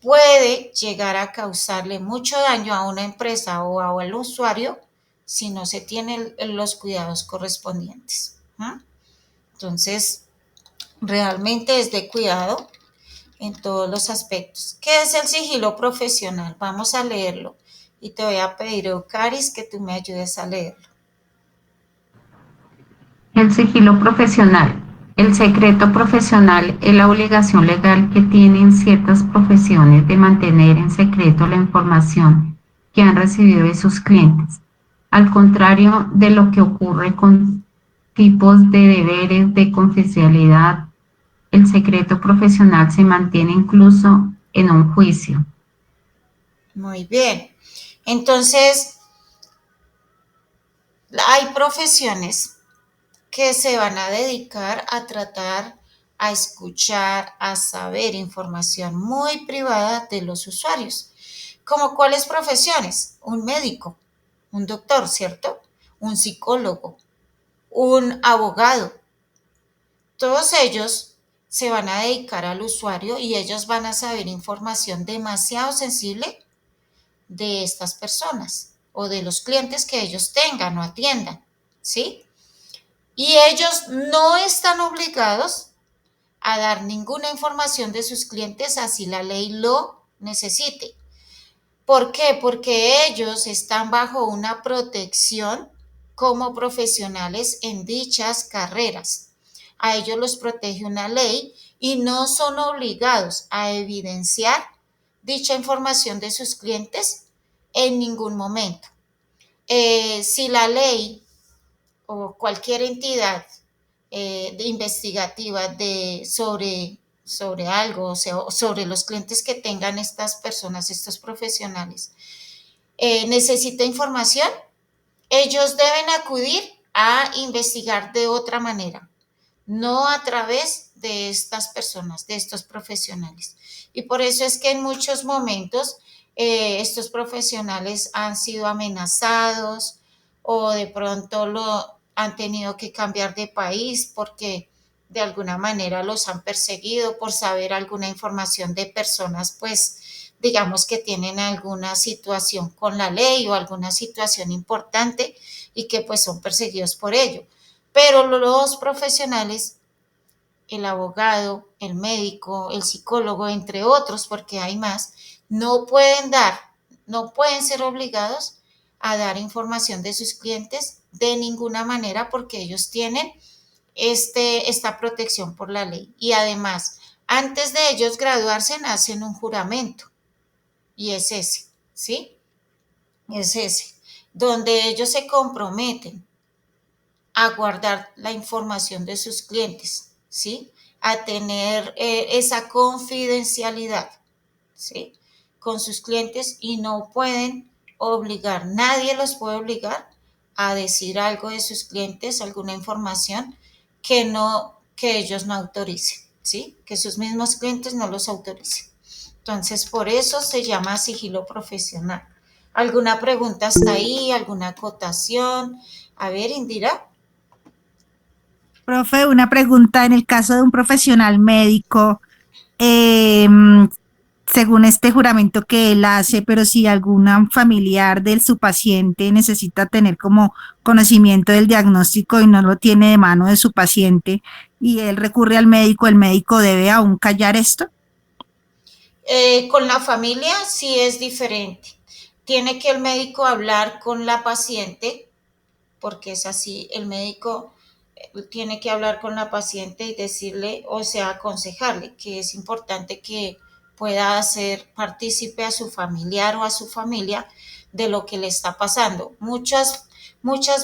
puede llegar a causarle mucho daño a una empresa o al usuario si no se tienen los cuidados correspondientes. ¿Ah? Entonces, realmente es de cuidado en todos los aspectos. ¿Qué es el sigilo profesional? Vamos a leerlo y te voy a pedir, Eucaris, que tú me ayudes a leerlo. El sigilo profesional. El secreto profesional es la obligación legal que tienen ciertas profesiones de mantener en secreto la información que han recibido de sus clientes. Al contrario de lo que ocurre con tipos de deberes de confidencialidad, el secreto profesional se mantiene incluso en un juicio. Muy bien. Entonces, hay profesiones que se van a dedicar a tratar, a escuchar, a saber información muy privada de los usuarios. ¿Como cuáles profesiones? Un médico, un doctor, ¿cierto? Un psicólogo, un abogado. Todos ellos se van a dedicar al usuario y ellos van a saber información demasiado sensible de estas personas o de los clientes que ellos tengan o atiendan, ¿sí? Y ellos no están obligados a dar ninguna información de sus clientes así la ley lo necesite. ¿Por qué? Porque ellos están bajo una protección como profesionales en dichas carreras. A ellos los protege una ley y no son obligados a evidenciar dicha información de sus clientes en ningún momento. Si la ley o cualquier entidad investigativa sobre algo, o sea, sobre los clientes que tengan estas personas, estos profesionales, necesita información, ellos deben acudir a investigar de otra manera, no a través de estas personas, de estos profesionales. Y por eso es que en muchos momentos estos profesionales han sido amenazados o de pronto han tenido que cambiar de país porque de alguna manera los han perseguido por saber alguna información de personas, pues digamos que tienen alguna situación con la ley o alguna situación importante y que pues son perseguidos por ello. Pero los profesionales, el abogado, el médico, el psicólogo, entre otros, porque hay más, no pueden ser obligados a dar información de sus clientes de ninguna manera porque ellos tienen esta protección por la ley. Y además, antes de ellos graduarse, hacen un juramento y es ese, ¿sí? Es ese, donde ellos se comprometen a guardar la información de sus clientes, ¿sí? A tener esa confidencialidad, ¿sí? Con sus clientes y no pueden obligar, nadie los puede obligar a decir algo de sus clientes, alguna información que ellos no autoricen, ¿sí? Que sus mismos clientes no los autoricen. Entonces, por eso se llama sigilo profesional. ¿Alguna pregunta hasta ahí? ¿Alguna acotación? A ver, Indira. Profe, una pregunta. En el caso de un profesional médico, según este juramento que él hace, pero si algún familiar de su paciente necesita tener como conocimiento del diagnóstico y no lo tiene de mano de su paciente y él recurre al médico, ¿el médico debe aún callar esto? Con la familia sí es diferente. Tiene que el médico hablar con la paciente, porque es así, el médico tiene que hablar con la paciente y decirle, o sea, aconsejarle que es importante que pueda hacer partícipe a su familiar o a su familia de lo que le está pasando. Muchas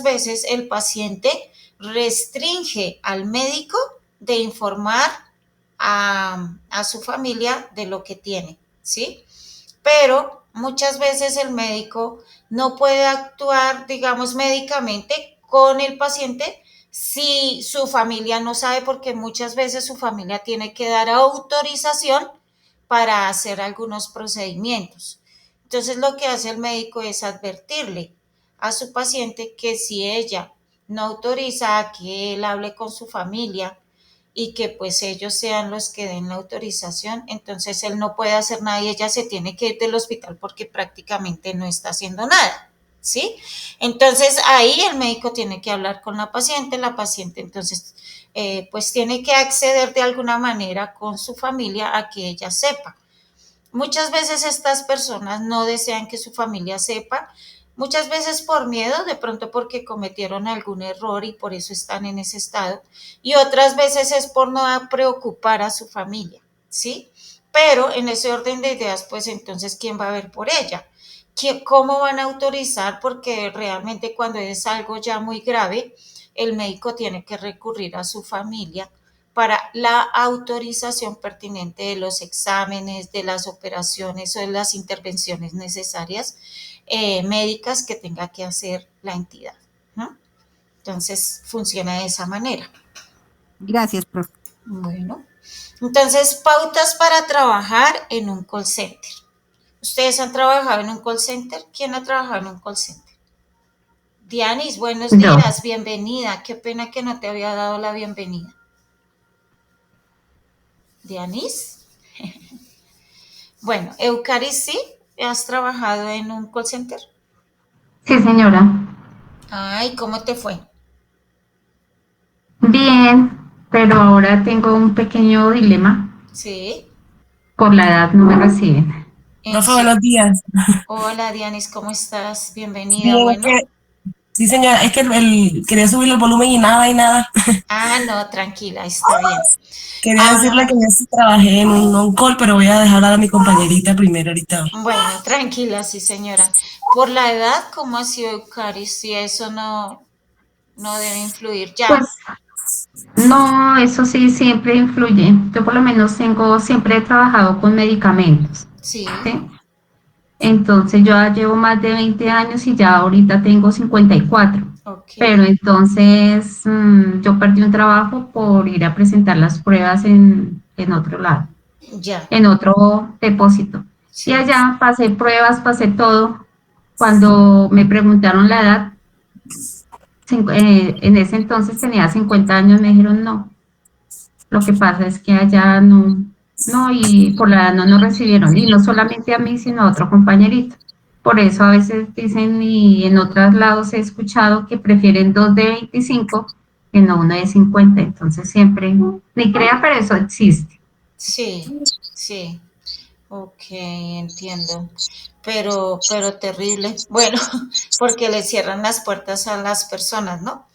veces el paciente restringe al médico de informar a su familia de lo que tiene, ¿sí? Pero muchas veces el médico no puede actuar, digamos, médicamente con el paciente si su familia no sabe, porque muchas veces su familia tiene que dar autorización para hacer algunos procedimientos. Entonces lo que hace el médico es advertirle a su paciente que si ella no autoriza a que él hable con su familia y que pues ellos sean los que den la autorización, entonces él no puede hacer nada y ella se tiene que ir del hospital porque prácticamente no está haciendo nada, ¿sí? Entonces ahí el médico tiene que hablar con la paciente entonces pues tiene que acceder de alguna manera con su familia a que ella sepa. Muchas veces estas personas no desean que su familia sepa, muchas veces por miedo, de pronto porque cometieron algún error y por eso están en ese estado, y otras veces es por no preocupar a su familia, ¿sí? Pero en ese orden de ideas, pues entonces, ¿quién va a ver por ella? ¿Cómo van a autorizar? Porque realmente cuando es algo ya muy grave, el médico tiene que recurrir a su familia para la autorización pertinente de los exámenes, de las operaciones o de las intervenciones necesarias médicas que tenga que hacer la entidad, ¿no? Entonces, funciona de esa manera. Gracias, profe. Bueno, entonces, pautas para trabajar en un call center. ¿Ustedes han trabajado en un call center? ¿Quién ha trabajado en un call center? Dianis, buenos días, bienvenida. Qué pena que no te había dado la bienvenida. Dianis. Bueno, Eucaris, ¿sí? ¿Has trabajado en un call center? Sí, señora. Ay, ¿cómo te fue? Bien, pero ahora tengo un pequeño dilema. Sí. Por la edad no me reciben. Profe, buenos días. Hola, Dianis, ¿cómo estás? Bienvenida. Bien, Bueno. sí, señora, es que quería subir el volumen y nada y nada. Ah, no, tranquila, está bien. Quería decirle que yo sí trabajé en un on-call, pero voy a dejar a mi compañerita primero ahorita. Bueno, tranquila, sí, señora. Por la edad, ¿cómo ha sido Eucaris? Si eso no debe influir ya. Pues No, eso sí siempre influye. Yo por lo menos siempre he trabajado con medicamentos, Sí, ¿sí? Entonces yo ya llevo más de 20 años y ya ahorita tengo 54. ok, Pero entonces yo perdí un trabajo por ir a presentar las pruebas en otro lado, ya, en otro depósito. Y sí, allá pasé pruebas, pasé todo. Cuando me preguntaron la edad, en ese entonces tenía 50 años, me dijeron no. Lo que pasa es que allá no, y por la edad no nos recibieron, y no solamente a mí, sino a otro compañerito. Por eso a veces dicen, y en otros lados he escuchado que prefieren dos de 25 que no uno de 50. Entonces siempre, ni crea, pero eso existe. sí, sí, ok, entiendo. Pero terrible. Bueno, porque le cierran las puertas a las personas, ¿no?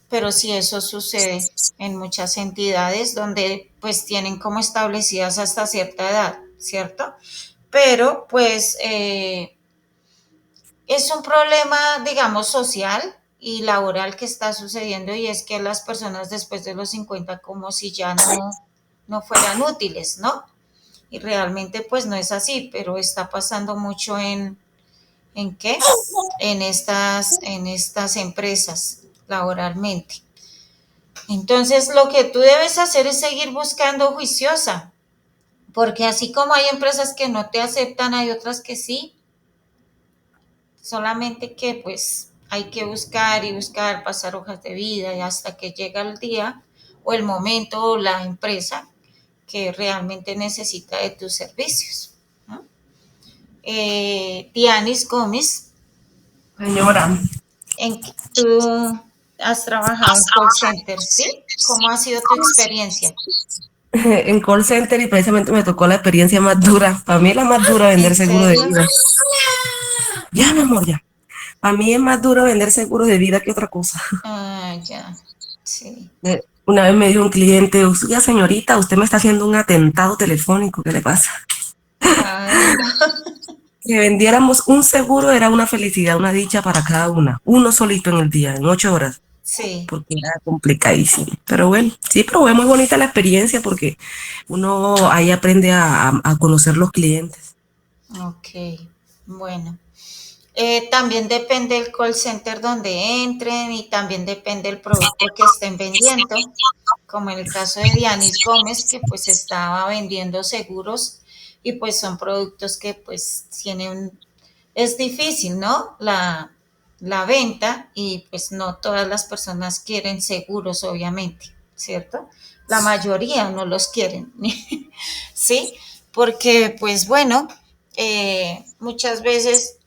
Pero sí eso sucede en muchas entidades donde pues tienen como establecidas hasta cierta edad, ¿cierto? Pero pues es un problema, digamos, social y laboral que está sucediendo y es que las personas después de los 50 como si ya no fueran útiles, ¿no? Y realmente pues no es así, pero está pasando mucho ¿en qué? En estas empresas laboralmente. Entonces, lo que tú debes hacer es seguir buscando juiciosa, porque así como hay empresas que no te aceptan, hay otras que sí, solamente que pues hay que buscar y buscar, pasar hojas de vida y hasta que llega el día o el momento o la empresa que realmente necesita de tus servicios, ¿no? Dianis Gómez, Señora, tú has trabajado en call center, ¿sí? ¿Cómo ha sido tu experiencia? en call center y precisamente me tocó la experiencia más dura. Para mí es la más dura ¿En vender seguro de serio? vida. Ya, mi amor, ya. Para mí es más duro vender seguro de vida que otra cosa. Ah, ya, sí. Una vez me dijo un cliente, oiga señorita, usted me está haciendo un atentado telefónico, ¿qué le pasa? Ay, no. Que vendiéramos un seguro era una felicidad, una dicha para cada una. Uno solito en el día, en 8 horas, Sí, porque era complicadísimo. Pero bueno, sí, pero es muy bonita la experiencia porque uno ahí aprende a conocer los clientes. ok, bueno. También depende del call center donde entren y también depende del producto que estén vendiendo, como en el caso de Dianis Gómez, que pues estaba vendiendo seguros y pues son productos que pues tienen, es difícil, ¿no? La venta y pues no todas las personas quieren seguros, obviamente, ¿cierto? La mayoría no los quieren, ¿sí? Porque pues bueno, muchas veces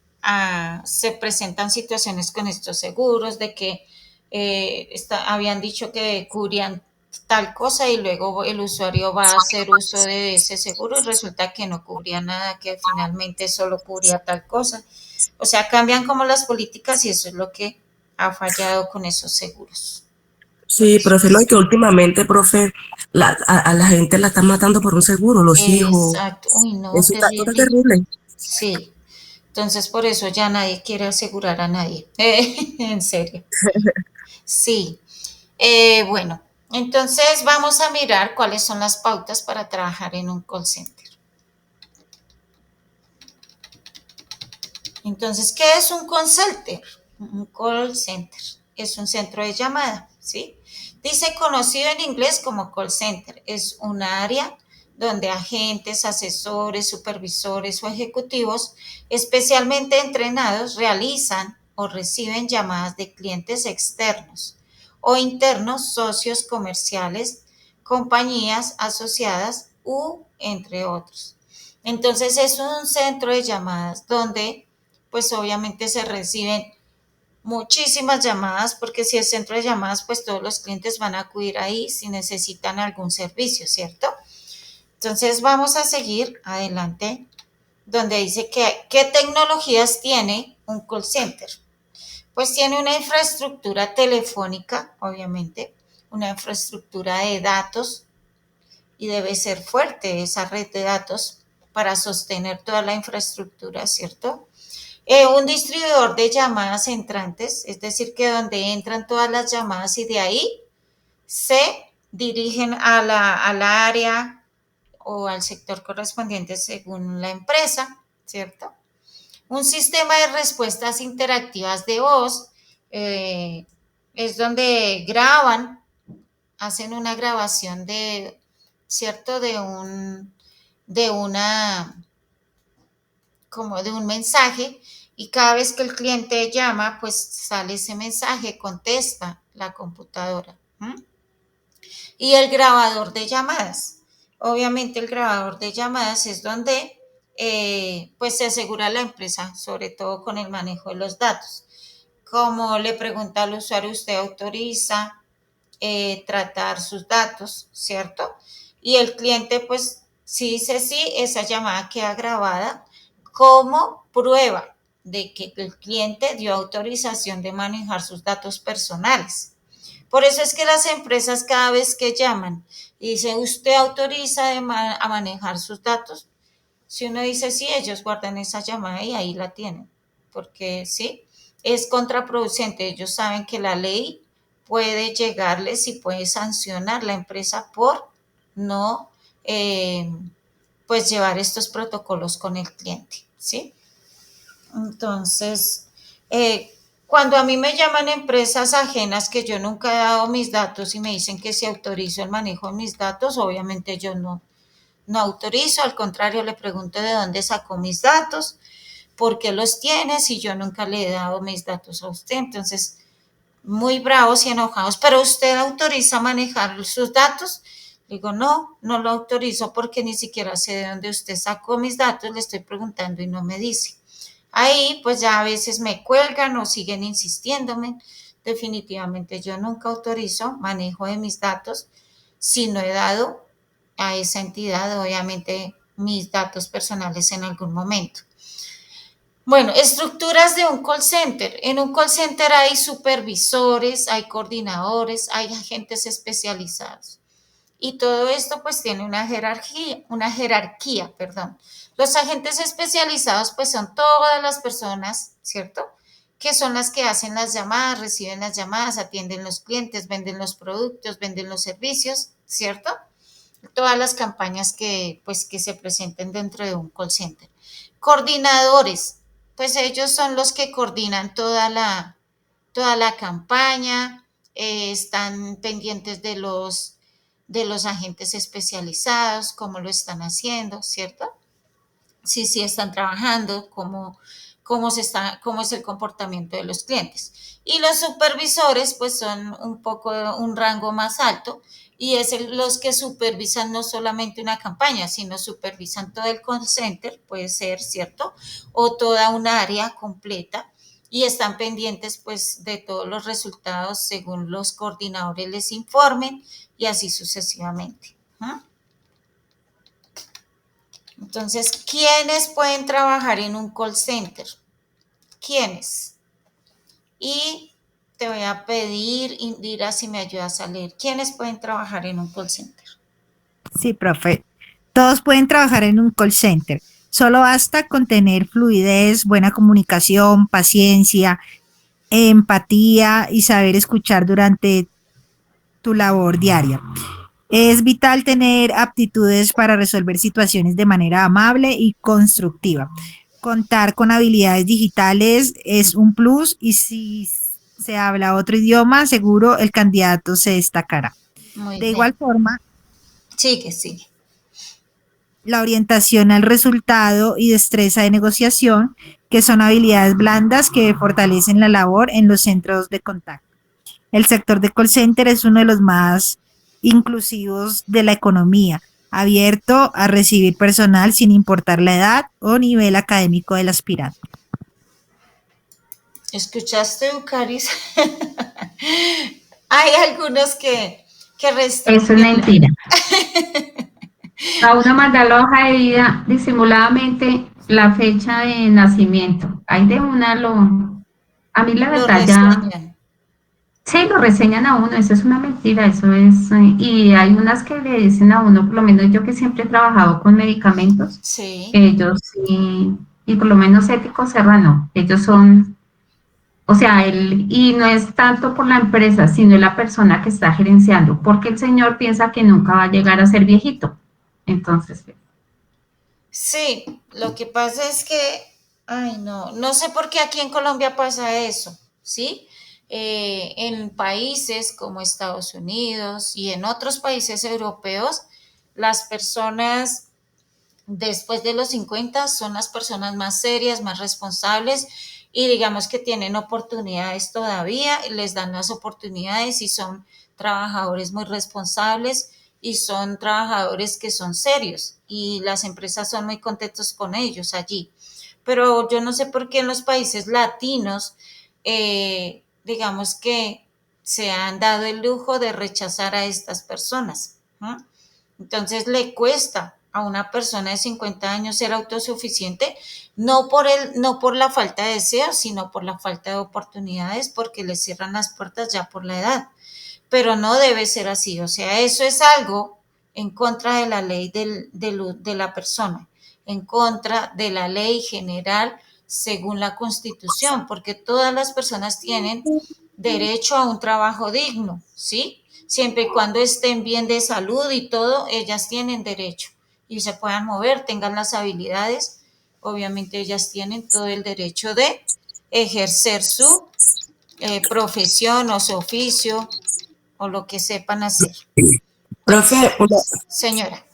se presentan situaciones con estos seguros de que habían dicho que cubrían tal cosa y luego el usuario va a hacer uso de ese seguro y resulta que no cubría nada, que finalmente solo cubría tal cosa. O sea, cambian como las políticas y eso es lo que ha fallado con esos seguros. Sí, profe, no, y que últimamente, profe, a la gente la están matando por un seguro, los hijos. Exacto. Uy, no, Eso está terrible. terrible. Sí. Entonces, por eso ya nadie quiere asegurar a nadie. En serio. Sí. Bueno, entonces vamos a mirar cuáles son las pautas para trabajar en un call center. Entonces, ¿qué es un call center? Un call center es un centro de llamada, ¿sí? Dice conocido en inglés como call center. Es un área donde agentes, asesores, supervisores o ejecutivos especialmente entrenados realizan o reciben llamadas de clientes externos o internos, socios comerciales, compañías asociadas u entre otros. Entonces es un centro de llamadas donde pues obviamente se reciben muchísimas llamadas porque si es centro de llamadas pues todos los clientes van a acudir ahí si necesitan algún servicio, ¿cierto? Entonces vamos a seguir adelante donde dice que qué tecnologías tiene un call center. Pues tiene una infraestructura telefónica, obviamente, una infraestructura de datos y debe ser fuerte esa red de datos para sostener toda la infraestructura, ¿cierto? Un distribuidor de llamadas entrantes, es decir, que donde entran todas las llamadas y de ahí se dirigen al área o al sector correspondiente según la empresa, ¿cierto? Un sistema de respuestas interactivas de voz es donde graban, hacen una grabación de, ¿cierto? De una, como de un mensaje, y cada vez que el cliente llama, pues sale ese mensaje, contesta la computadora. Y el grabador de llamadas. Obviamente el grabador de llamadas es donde pues se asegura la empresa, sobre todo con el manejo de los datos. Como le pregunta al usuario, ¿usted autoriza tratar sus datos, cierto? Y el cliente, pues, si dice sí, esa llamada queda grabada como prueba de que el cliente dio autorización de manejar sus datos personales. Por eso es que las empresas cada vez que llaman y dicen, ¿usted autoriza a manejar sus datos? Si uno dice sí, ellos guardan esa llamada y ahí la tienen, porque sí, es contraproducente. Ellos saben que la ley puede llegarles y puede sancionar a la empresa por no pues llevar estos protocolos con el cliente, ¿sí? Entonces, cuando a mí me llaman empresas ajenas que yo nunca he dado mis datos y me dicen que si autorizo el manejo de mis datos, obviamente yo no autorizo, al contrario, le pregunto de dónde sacó mis datos, por qué los tiene, si yo nunca le he dado mis datos a usted. Entonces, muy bravos y enojados, pero usted autoriza manejar sus datos. Digo, no lo autorizo porque ni siquiera sé de dónde usted sacó mis datos, le estoy preguntando y no me dice. Ahí pues ya a veces me cuelgan o siguen insistiéndome. Definitivamente yo nunca autorizo manejo de mis datos si no he dado a esa entidad, obviamente, mis datos personales en algún momento. Bueno, estructuras de un call center. En un call center hay supervisores, hay coordinadores, hay agentes especializados. Y todo esto pues tiene una jerarquía, perdón. Los agentes especializados pues son todas las personas, ¿cierto? Que son las que hacen las llamadas, reciben las llamadas, atienden los clientes, venden los productos, venden los servicios, ¿cierto? Todas las campañas que se presenten dentro de un call center. Coordinadores, pues ellos son los que coordinan toda la campaña, están pendientes de los agentes especializados, cómo lo están haciendo, ¿cierto? Sí están trabajando, cómo es el comportamiento de los clientes. Y los supervisores, pues son un rango más alto, y es los que supervisan no solamente una campaña, sino supervisan todo el call center, puede ser, ¿cierto? O toda una área completa, y están pendientes pues de todos los resultados según los coordinadores les informen, y así sucesivamente. Entonces, ¿quiénes pueden trabajar en un call center? ¿Quiénes? Y te voy a pedir, Indira, si me ayudas a leer. ¿Quiénes pueden trabajar en un call center? Sí, profe. Todos pueden trabajar en un call center. Solo basta con tener fluidez, buena comunicación, paciencia, empatía y saber escuchar durante tu labor diaria. Es vital tener aptitudes para resolver situaciones de manera amable y constructiva. Contar con habilidades digitales es un plus, y si se habla otro idioma, seguro el candidato se destacará. Muy De bien. igual forma, Sigue. la orientación al resultado y destreza de negociación, que son habilidades blandas que fortalecen la labor en los centros de contacto. El sector de call center es uno de los más inclusivos de la economía, abierto a recibir personal sin importar la edad o nivel académico del aspirante. ¿Escuchaste, Eucaris? Hay algunos que restringen. Eso es mentira. A uno manda la hoja de vida disimuladamente la fecha de nacimiento. Hay de una a mí la Lo verdad ya, reseñan. sí, lo reseñan a uno, eso es una mentira, eso es, y hay unas que le dicen a uno, por lo menos yo que siempre he trabajado con medicamentos, Sí. ellos sí, y por lo menos Ético Serrano, ellos son O sea, y no es tanto por la empresa, sino la persona que está gerenciando, porque el señor piensa que nunca va a llegar a ser viejito. Entonces, Sí, lo que pasa es que, ay, no sé por qué aquí en Colombia pasa eso, ¿sí? En países como Estados Unidos y en otros países europeos, las personas después de los 50 son las personas más serias, más responsables y digamos que tienen oportunidades todavía, les dan las oportunidades y son trabajadores muy responsables y son trabajadores que son serios y las empresas son muy contentos con ellos allí. Pero yo no sé por qué en los países latinos, digamos que se han dado el lujo de rechazar a estas personas. ¿No? Entonces le cuesta a una persona de 50 años ser autosuficiente, no por la falta de deseo, sino por la falta de oportunidades, porque le cierran las puertas ya por la edad. Pero no debe ser así, o sea, eso es algo en contra de la ley de la persona, en contra de la ley general según la Constitución, porque todas las personas tienen derecho a un trabajo digno, ¿sí? Siempre y cuando estén bien de salud y todo, ellas tienen derecho y se puedan mover, tengan las habilidades, obviamente ellas tienen todo el derecho de ejercer su profesión o su oficio o lo que sepan hacer. Profe, Entonces, señora.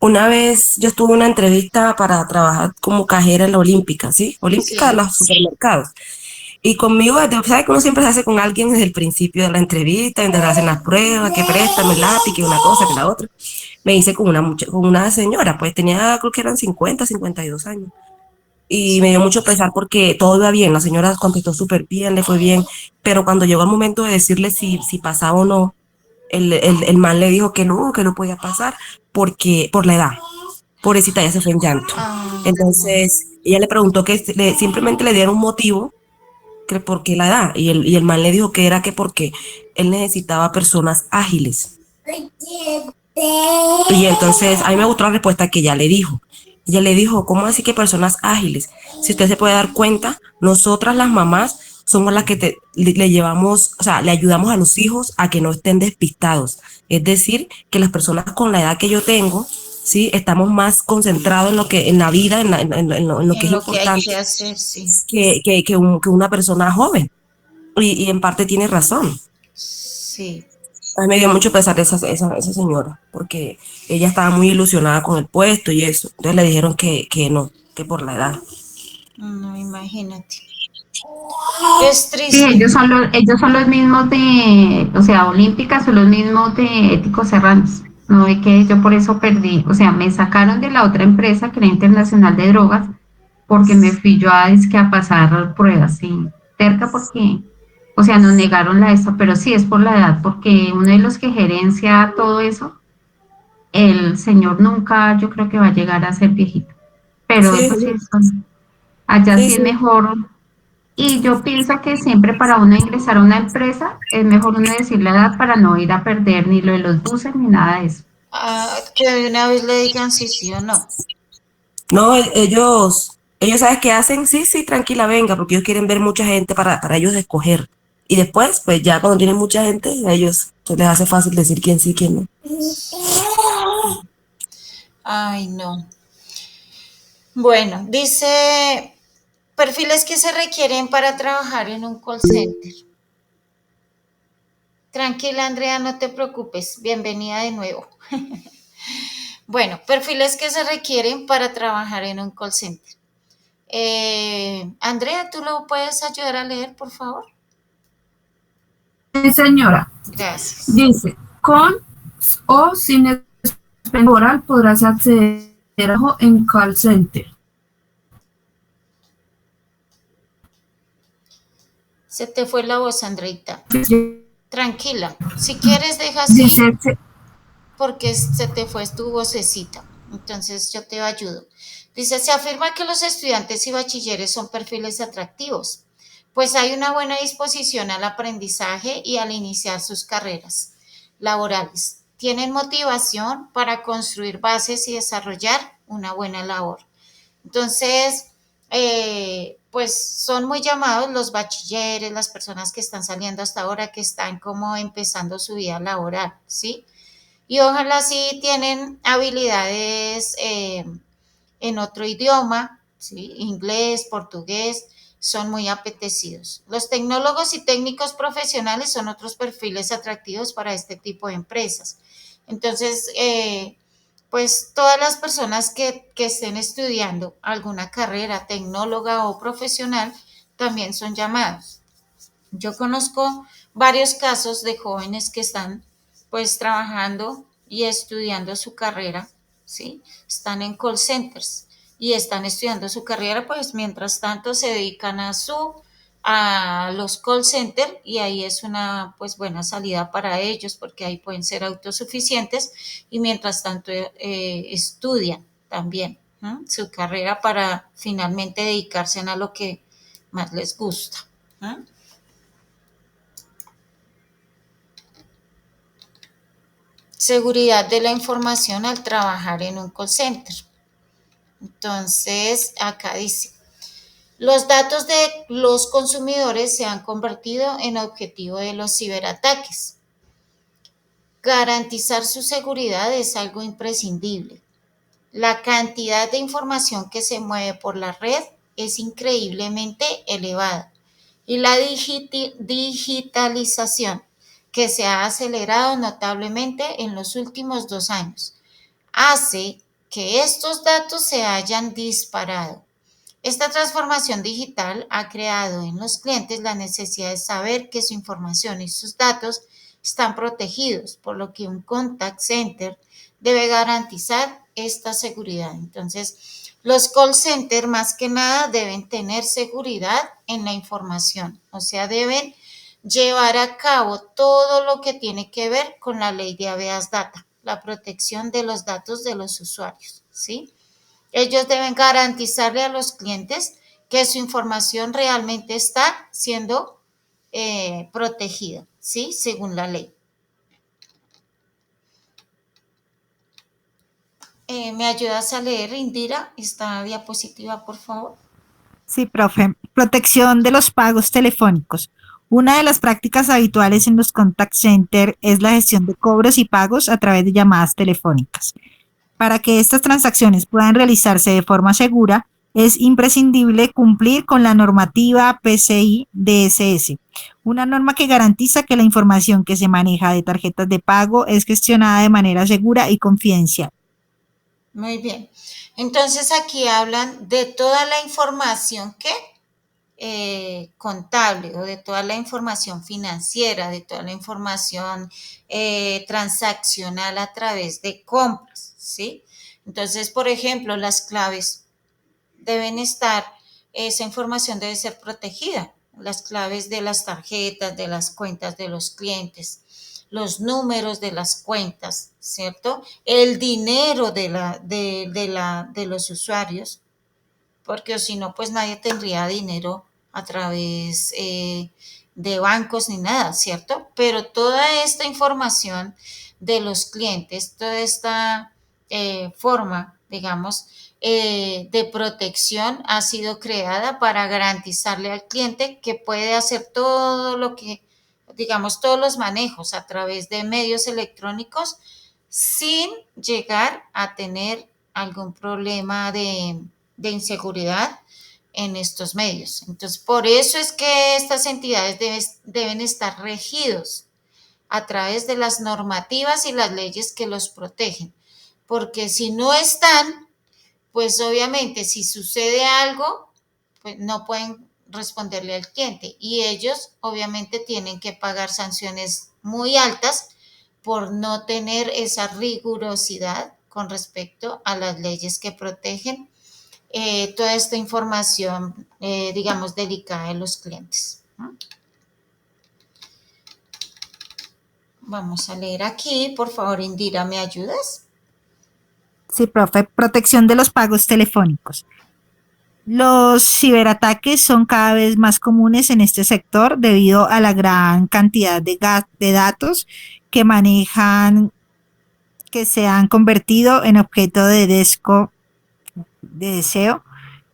una vez yo estuve en una entrevista para trabajar como cajera en la Olímpica, ¿sí? Olímpica de Sí, los supermercados. Y conmigo, ¿sabes que uno siempre se hace con alguien desde el principio de la entrevista, donde le hacen las pruebas, que préstame el lápiz, que una cosa, que la otra? Me hice con una señora, pues tenía, creo que eran 52 años. Y me dio mucho pesar porque todo iba bien, la señora contestó súper bien, le fue bien, pero cuando llegó el momento de decirle si pasaba o no, el man le dijo que no podía pasar porque por la edad. Pobrecita, ya se fue en llanto. ay, no. Entonces, ella le preguntó que simplemente le diera un motivo, que por qué la edad, y el man le dijo que era que porque él necesitaba personas ágiles. Y entonces a mí me gustó la respuesta que ella le dijo. Ella le dijo, ¿cómo así que personas ágiles? Si usted se puede dar cuenta, nosotras las mamás somos las que le llevamos, o sea, le ayudamos a los hijos a que no estén despistados. Es decir, que las personas con la edad que yo tengo, sí, estamos más concentrados en lo que, en la vida, en lo que En es lo que hay importante, que hacer, sí. que una persona joven. Y en parte tiene razón. Sí. A mí me dio mucho pesar esa señora, porque ella estaba muy ilusionada con el puesto y eso. Entonces le dijeron que no, que por la edad. No, imagínate. Es sí, triste. ellos son los mismos de, o sea, olímpicas son los mismos de Éticos Serranos. No ve que yo por eso perdí, o sea, me sacaron de la otra empresa que era Internacional de Drogas, porque me fui yo dizque a pasar pruebas, sí, cerca porque, o sea, nos negaron la esta, pero sí es por la edad, porque uno de los que gerencia todo eso, el señor nunca, yo creo que va a llegar a ser viejito, pero Sí, eso sí, allá sí, sí es sí. mejor y yo pienso que siempre para uno ingresar a una empresa es mejor uno decir la edad para no ir a perder ni lo de los buses ni nada de eso. Que de una vez le digan si sí o no. No, ellos ¿sabes qué hacen? Sí, sí, tranquila, venga, porque ellos quieren ver mucha gente para ellos escoger. Y después, pues ya cuando tienen mucha gente, a ellos se les hace fácil decir quién sí, quién no. Ay, no. Bueno, dice perfiles que se requieren para trabajar en un call center. Tranquila, Andrea, no te preocupes. Bienvenida de nuevo. Bueno, perfiles que se requieren para trabajar en un call center. Andrea, ¿tú lo puedes ayudar a leer, por favor? Sí, señora. Gracias. Dice, con o sin experiencia laboral podrás acceder a trabajo en call center. Se te fue la voz, Andreita. Tranquila. Si quieres, deja así Dice, porque se te fue tu vocecita. Entonces yo te ayudo. Dice, se afirma que los estudiantes y bachilleres son perfiles atractivos, pues hay una buena disposición al aprendizaje y al iniciar sus carreras laborales. Tienen motivación para construir bases y desarrollar una buena labor. Entonces, pues son muy llamados los bachilleres, las personas que están saliendo hasta ahora, que están como empezando su vida laboral, ¿sí? Y ojalá sí tienen habilidades en otro idioma, ¿sí? Inglés, portugués, son muy apetecidos. Los tecnólogos y técnicos profesionales son otros perfiles atractivos para este tipo de empresas. Entonces, pues todas las personas que estén estudiando alguna carrera tecnóloga o profesional también son llamados. Yo conozco varios casos de jóvenes que están pues trabajando y estudiando su carrera, ¿sí? Están en call centers y están estudiando su carrera, pues mientras tanto se dedican a los call centers y ahí es una pues buena salida para ellos porque ahí pueden ser autosuficientes y mientras tanto estudian también, ¿no? Su carrera para finalmente dedicarse a lo que más les gusta, ¿no? Seguridad de la información al trabajar en un call center. Entonces, acá dice, los datos de los consumidores se han convertido en objetivo de los ciberataques. Garantizar su seguridad es algo imprescindible. La cantidad de información que se mueve por la red es increíblemente elevada y la digitalización que se ha acelerado notablemente en los últimos 2 años hace que estos datos se hayan disparado. Esta transformación digital ha creado en los clientes la necesidad de saber que su información y sus datos están protegidos, por lo que un contact center debe garantizar esta seguridad. Entonces, los call centers más que nada deben tener seguridad en la información, o sea, deben llevar a cabo todo lo que tiene que ver con la ley de habeas data, la protección de los datos de los usuarios, ¿sí? Ellos deben garantizarle a los clientes que su información realmente está siendo protegida, ¿sí? Según la ley. ¿Me ayudas a leer, Indira, esta diapositiva, por favor? Sí, profe. Protección de los pagos telefónicos. Una de las prácticas habituales en los contact center es la gestión de cobros y pagos a través de llamadas telefónicas. Para que estas transacciones puedan realizarse de forma segura, es imprescindible cumplir con la normativa PCI DSS, una norma que garantiza que la información que se maneja de tarjetas de pago es gestionada de manera segura y confidencial. Muy bien. Entonces aquí hablan de toda la información que contable o de toda la información financiera, de toda la información transaccional a través de compras, ¿sí? Entonces, por ejemplo, las claves deben estar, esa información debe ser protegida, las claves de las tarjetas, de las cuentas de los clientes, los números de las cuentas, ¿cierto? El dinero de los usuarios, porque si no, pues nadie tendría dinero a través de bancos ni nada, ¿cierto? Pero toda esta información de los clientes, toda esta forma, digamos, de protección ha sido creada para garantizarle al cliente que puede hacer todo lo que, digamos, todos los manejos a través de medios electrónicos sin llegar a tener algún problema de inseguridad en estos medios. Entonces, por eso es que estas entidades deben estar regidos a través de las normativas y las leyes que los protegen, porque si no están, pues obviamente si sucede algo, pues no pueden responderle al cliente y ellos obviamente tienen que pagar sanciones muy altas por no tener esa rigurosidad con respecto a las leyes que protegen toda esta información, digamos, delicada de los clientes, ¿no? Vamos a leer aquí, por favor, Indira, ¿me ayudas? Sí, profe. Protección de los pagos telefónicos. Los ciberataques son cada vez más comunes en este sector debido a la gran cantidad de datos que manejan, que se han convertido en objeto de deseo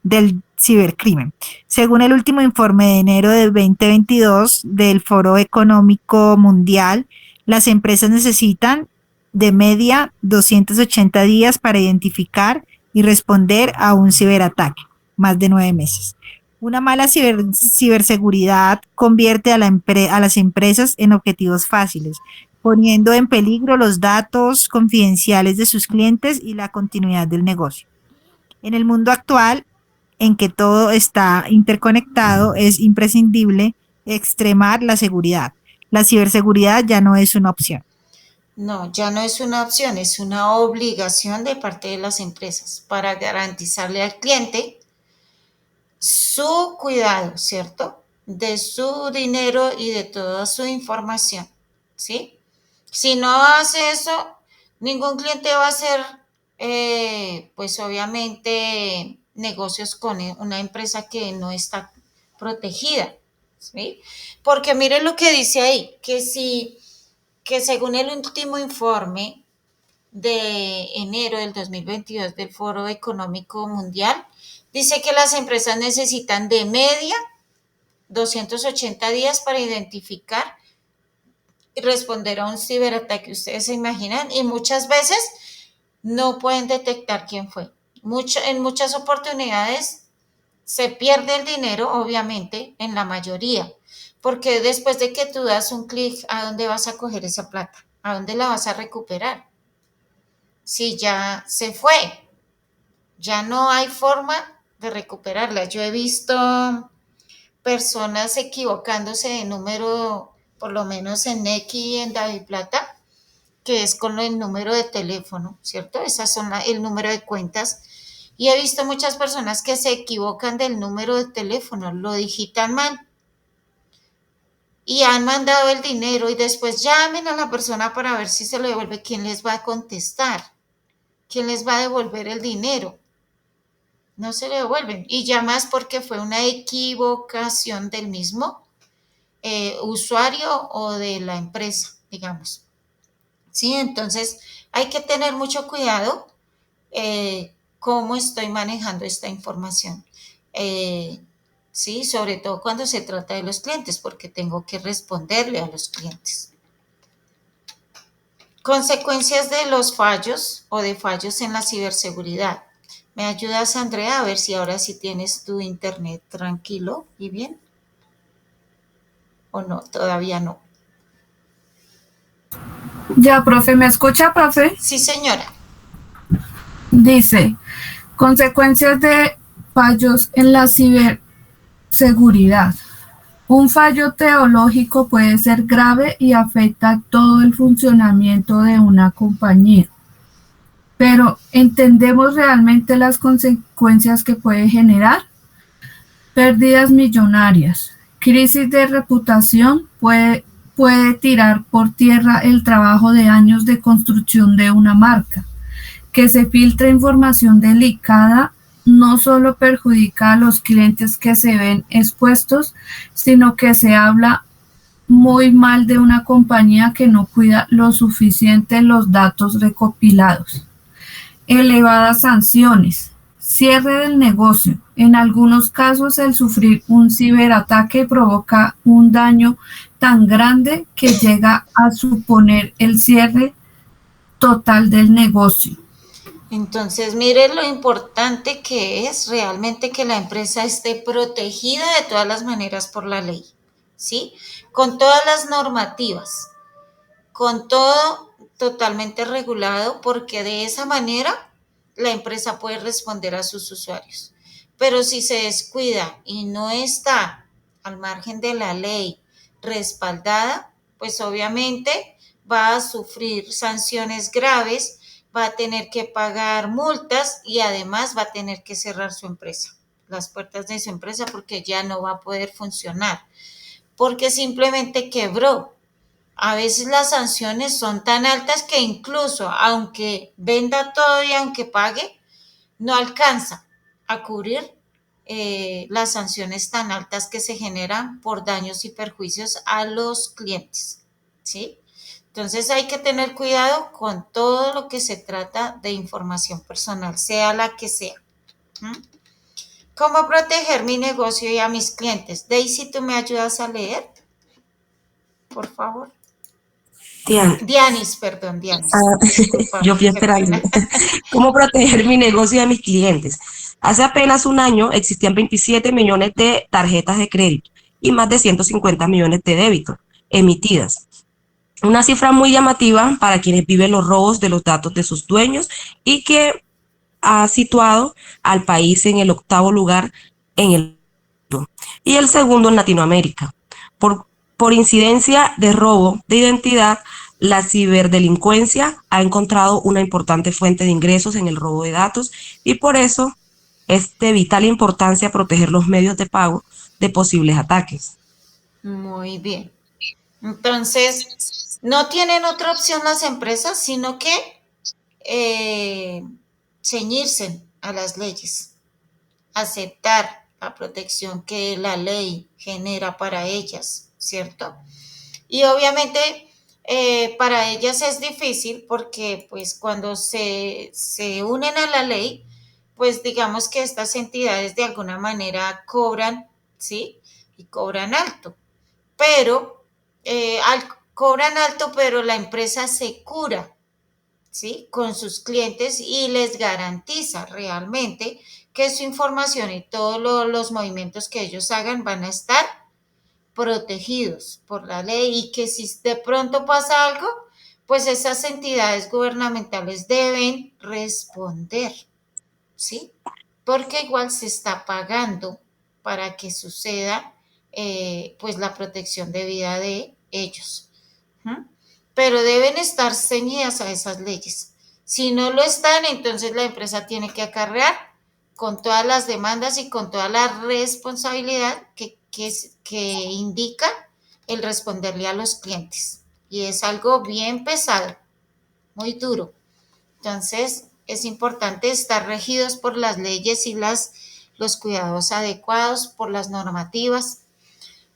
del cibercrimen. Según el último informe de enero de 2022 del Foro Económico Mundial, las empresas necesitan de media 280 días para identificar y responder a un ciberataque, más de 9 meses. Una mala ciberseguridad convierte a las empresas en objetivos fáciles, poniendo en peligro los datos confidenciales de sus clientes y la continuidad del negocio. En el mundo actual, en que todo está interconectado, es imprescindible extremar la seguridad. La ciberseguridad ya no es una opción. No, ya no es una opción, es una obligación de parte de las empresas para garantizarle al cliente su cuidado, ¿cierto? De su dinero y de toda su información, ¿sí? Si no hace eso, ningún cliente va a hacer, pues obviamente, negocios con una empresa que no está protegida, ¿sí? Porque mire lo que dice ahí, que según el último informe de enero del 2022 del Foro Económico Mundial, dice que las empresas necesitan de media 280 días para identificar y responder a un ciberataque. Ustedes se imaginan, y muchas veces no pueden detectar quién fue. En muchas oportunidades se pierde el dinero, obviamente, en la mayoría, porque después de que tú das un clic, ¿a dónde vas a coger esa plata? ¿A dónde la vas a recuperar? Si ya se fue, ya no hay forma de recuperarla. Yo he visto personas equivocándose de número, por lo menos en X y en DaviPlata, que es con el número de teléfono, ¿cierto? Esas son el número de cuentas. Y he visto muchas personas que se equivocan del número de teléfono, lo digitan mal y han mandado el dinero y después llamen a la persona para ver si se lo devuelve. ¿Quién les va a contestar? ¿Quién les va a devolver el dinero? No se le devuelven. Y ya más porque fue una equivocación del mismo usuario o de la empresa, digamos. Sí, entonces hay que tener mucho cuidado cómo estoy manejando esta información. Sí, sobre todo cuando se trata de los clientes, porque tengo que responderle a los clientes. Consecuencias de los fallos o de fallos en la ciberseguridad. ¿Me ayudas, Andrea, a ver si ahora sí tienes tu internet tranquilo y bien? ¿O no? Todavía no. Ya, profe, ¿me escucha, profe? Sí, señora. Dice, consecuencias de fallos en la ciberseguridad. Un fallo teológico puede ser grave y afecta todo el funcionamiento de una compañía. Pero, ¿entendemos realmente las consecuencias que puede generar? Pérdidas millonarias, crisis de reputación, puede tirar por tierra el trabajo de años de construcción de una marca. Que se filtre información delicada no solo perjudica a los clientes que se ven expuestos, sino que se habla muy mal de una compañía que no cuida lo suficiente los datos recopilados. Elevadas sanciones, cierre del negocio. En algunos casos, el sufrir un ciberataque provoca un daño tan grande que llega a suponer el cierre total del negocio. Entonces, mire lo importante que es realmente que la empresa esté protegida de todas las maneras por la ley, ¿sí? Con todas las normativas, con todo totalmente regulado, porque de esa manera la empresa puede responder a sus usuarios. Pero si se descuida y no está al margen de la ley respaldada, pues obviamente va a sufrir sanciones graves, va a tener que pagar multas y además va a tener que cerrar su empresa, las puertas de su empresa, porque ya no va a poder funcionar, porque simplemente quebró. A veces las sanciones son tan altas que incluso aunque venda todo y aunque pague, no alcanza a cubrir las sanciones tan altas que se generan por daños y perjuicios a los clientes, ¿sí? Entonces hay que tener cuidado con todo lo que se trata de información personal, sea la que sea. ¿Mm? ¿Cómo proteger mi negocio y a mis clientes? Daisy, ¿tú me ayudas a leer? Por favor. Dianis, perdón, Dianis. Disculpa, Yo fui qué esperando. pena. ¿Cómo proteger mi negocio y a mis clientes? Hace apenas un año existían 27 millones de tarjetas de crédito y más de 150 millones de débito emitidas. Una cifra muy llamativa para quienes viven los robos de los datos de sus dueños y que ha situado al país en el 8º lugar en el mundo y el segundo en Latinoamérica. Por incidencia de robo de identidad, la ciberdelincuencia ha encontrado una importante fuente de ingresos en el robo de datos y por eso es de vital importancia proteger los medios de pago de posibles ataques. Muy bien. Entonces, no tienen otra opción las empresas, sino que ceñirse a las leyes, aceptar la protección que la ley genera para ellas, ¿cierto? Y obviamente para ellas es difícil porque pues cuando se unen a la ley, pues digamos que estas entidades de alguna manera cobran, ¿sí? Y cobran alto, pero cobran alto, pero la empresa se cura, ¿sí? Con sus clientes y les garantiza realmente que su información y todos los movimientos que ellos hagan van a estar protegidos por la ley y que si de pronto pasa algo, pues esas entidades gubernamentales deben responder, ¿sí? Porque igual se está pagando para que suceda pues la protección debida de ellos. ¿Mm? Pero deben estar ceñidas a esas leyes. Si no lo están, entonces la empresa tiene que acarrear con todas las demandas y con toda la responsabilidad que indica el responderle a los clientes. Y es algo bien pesado, muy duro. Entonces, es importante estar regidos por las leyes y los cuidados adecuados, por las normativas.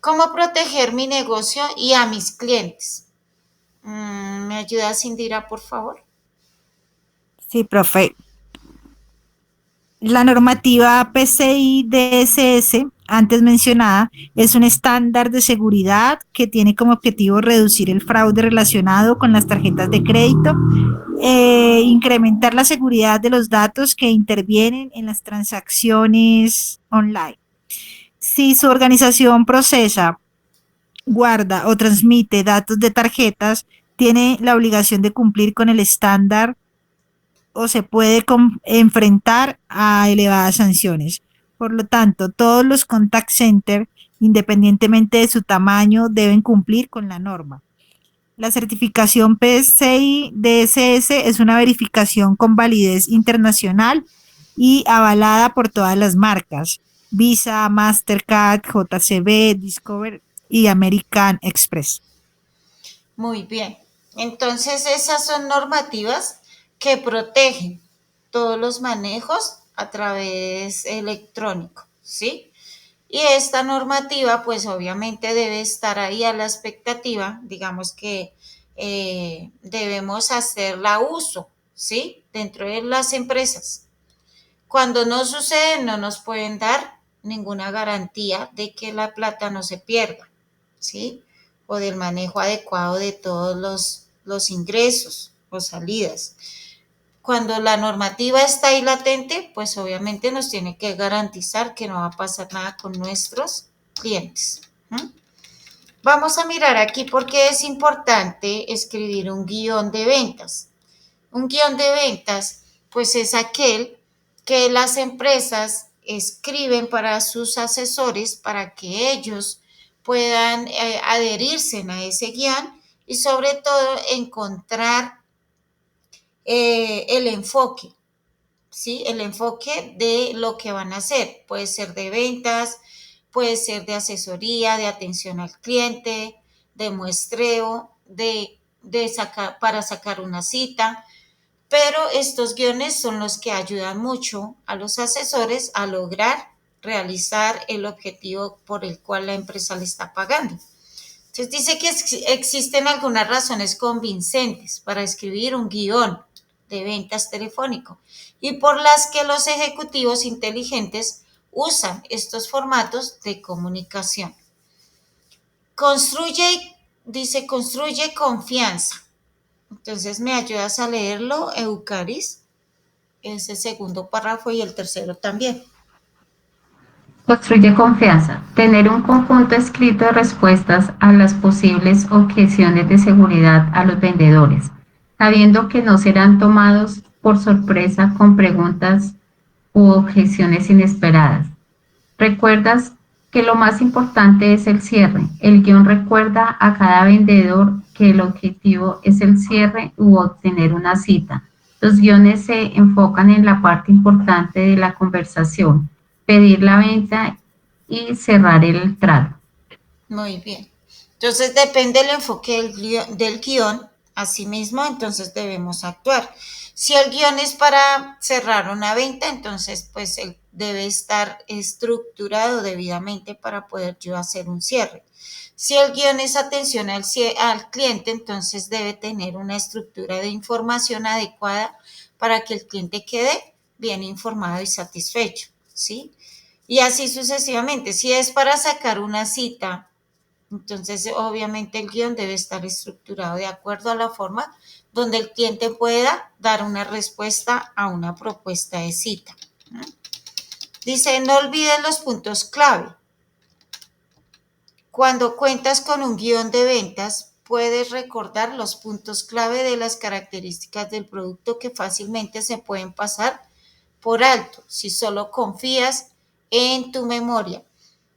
¿Cómo proteger mi negocio y a mis clientes? ¿Me ayudas, Indira, por favor? Sí, profe. La normativa PCI DSS, antes mencionada, es un estándar de seguridad que tiene como objetivo reducir el fraude relacionado con las tarjetas de crédito, incrementar la seguridad de los datos que intervienen en las transacciones online. Si su organización procesa, guarda o transmite datos de tarjetas, tiene la obligación de cumplir con el estándar o se puede enfrentar a elevadas sanciones. Por lo tanto, todos los contact centers, independientemente de su tamaño, deben cumplir con la norma. La certificación PCI DSS es una verificación con validez internacional y avalada por todas las marcas: Visa, Mastercard, JCB, Discover y American Express. Muy bien. Entonces, esas son normativas que protegen todos los manejos a través electrónico, ¿sí? Y esta normativa, pues obviamente debe estar ahí a la expectativa, digamos que debemos hacerla uso, ¿sí? Dentro de las empresas. Cuando no sucede, no nos pueden dar ninguna garantía de que la plata no se pierda, ¿sí? O del manejo adecuado de todos los ingresos o salidas. Cuando la normativa está ahí latente, pues obviamente nos tiene que garantizar que no va a pasar nada con nuestros clientes. Vamos a mirar aquí por qué es importante escribir un guión de ventas. Un guión de ventas, pues es aquel que las empresas escriben para sus asesores para que ellos puedan adherirse a ese guión y sobre todo encontrar el enfoque, ¿sí? El enfoque de lo que van a hacer. Puede ser de ventas, puede ser de asesoría, de atención al cliente, de muestreo, para sacar una cita. Pero estos guiones son los que ayudan mucho a los asesores a lograr realizar el objetivo por el cual la empresa le está pagando. Entonces dice que existen algunas razones convincentes para escribir un guión de ventas telefónico y por las que los ejecutivos inteligentes usan estos formatos de comunicación. Dice, construye confianza. Entonces, ¿me ayudas a leerlo, Eucaris? Ese segundo párrafo y el tercero también. Construye confianza. Tener un conjunto escrito de respuestas a las posibles objeciones de seguridad a los vendedores, sabiendo que no serán tomados por sorpresa con preguntas u objeciones inesperadas. Recuerdas que lo más importante es el cierre. El guión recuerda a cada vendedor que el objetivo es el cierre u obtener una cita. Los guiones se enfocan en la parte importante de la conversación, pedir la venta y cerrar el trato. Muy bien. Entonces, depende del enfoque del guión, asimismo, entonces debemos actuar. Si el guión es para cerrar una venta, entonces, pues, él debe estar estructurado debidamente para poder yo hacer un cierre. Si el guión es atención al cliente, entonces debe tener una estructura de información adecuada para que el cliente quede bien informado y satisfecho, ¿sí? Y así sucesivamente. Si es para sacar una cita, entonces obviamente el guión debe estar estructurado de acuerdo a la forma donde el cliente pueda dar una respuesta a una propuesta de cita. Dice, no olvides los puntos clave. Cuando cuentas con un guión de ventas, puedes recordar los puntos clave de las características del producto que fácilmente se pueden pasar por alto si solo confías en tu memoria.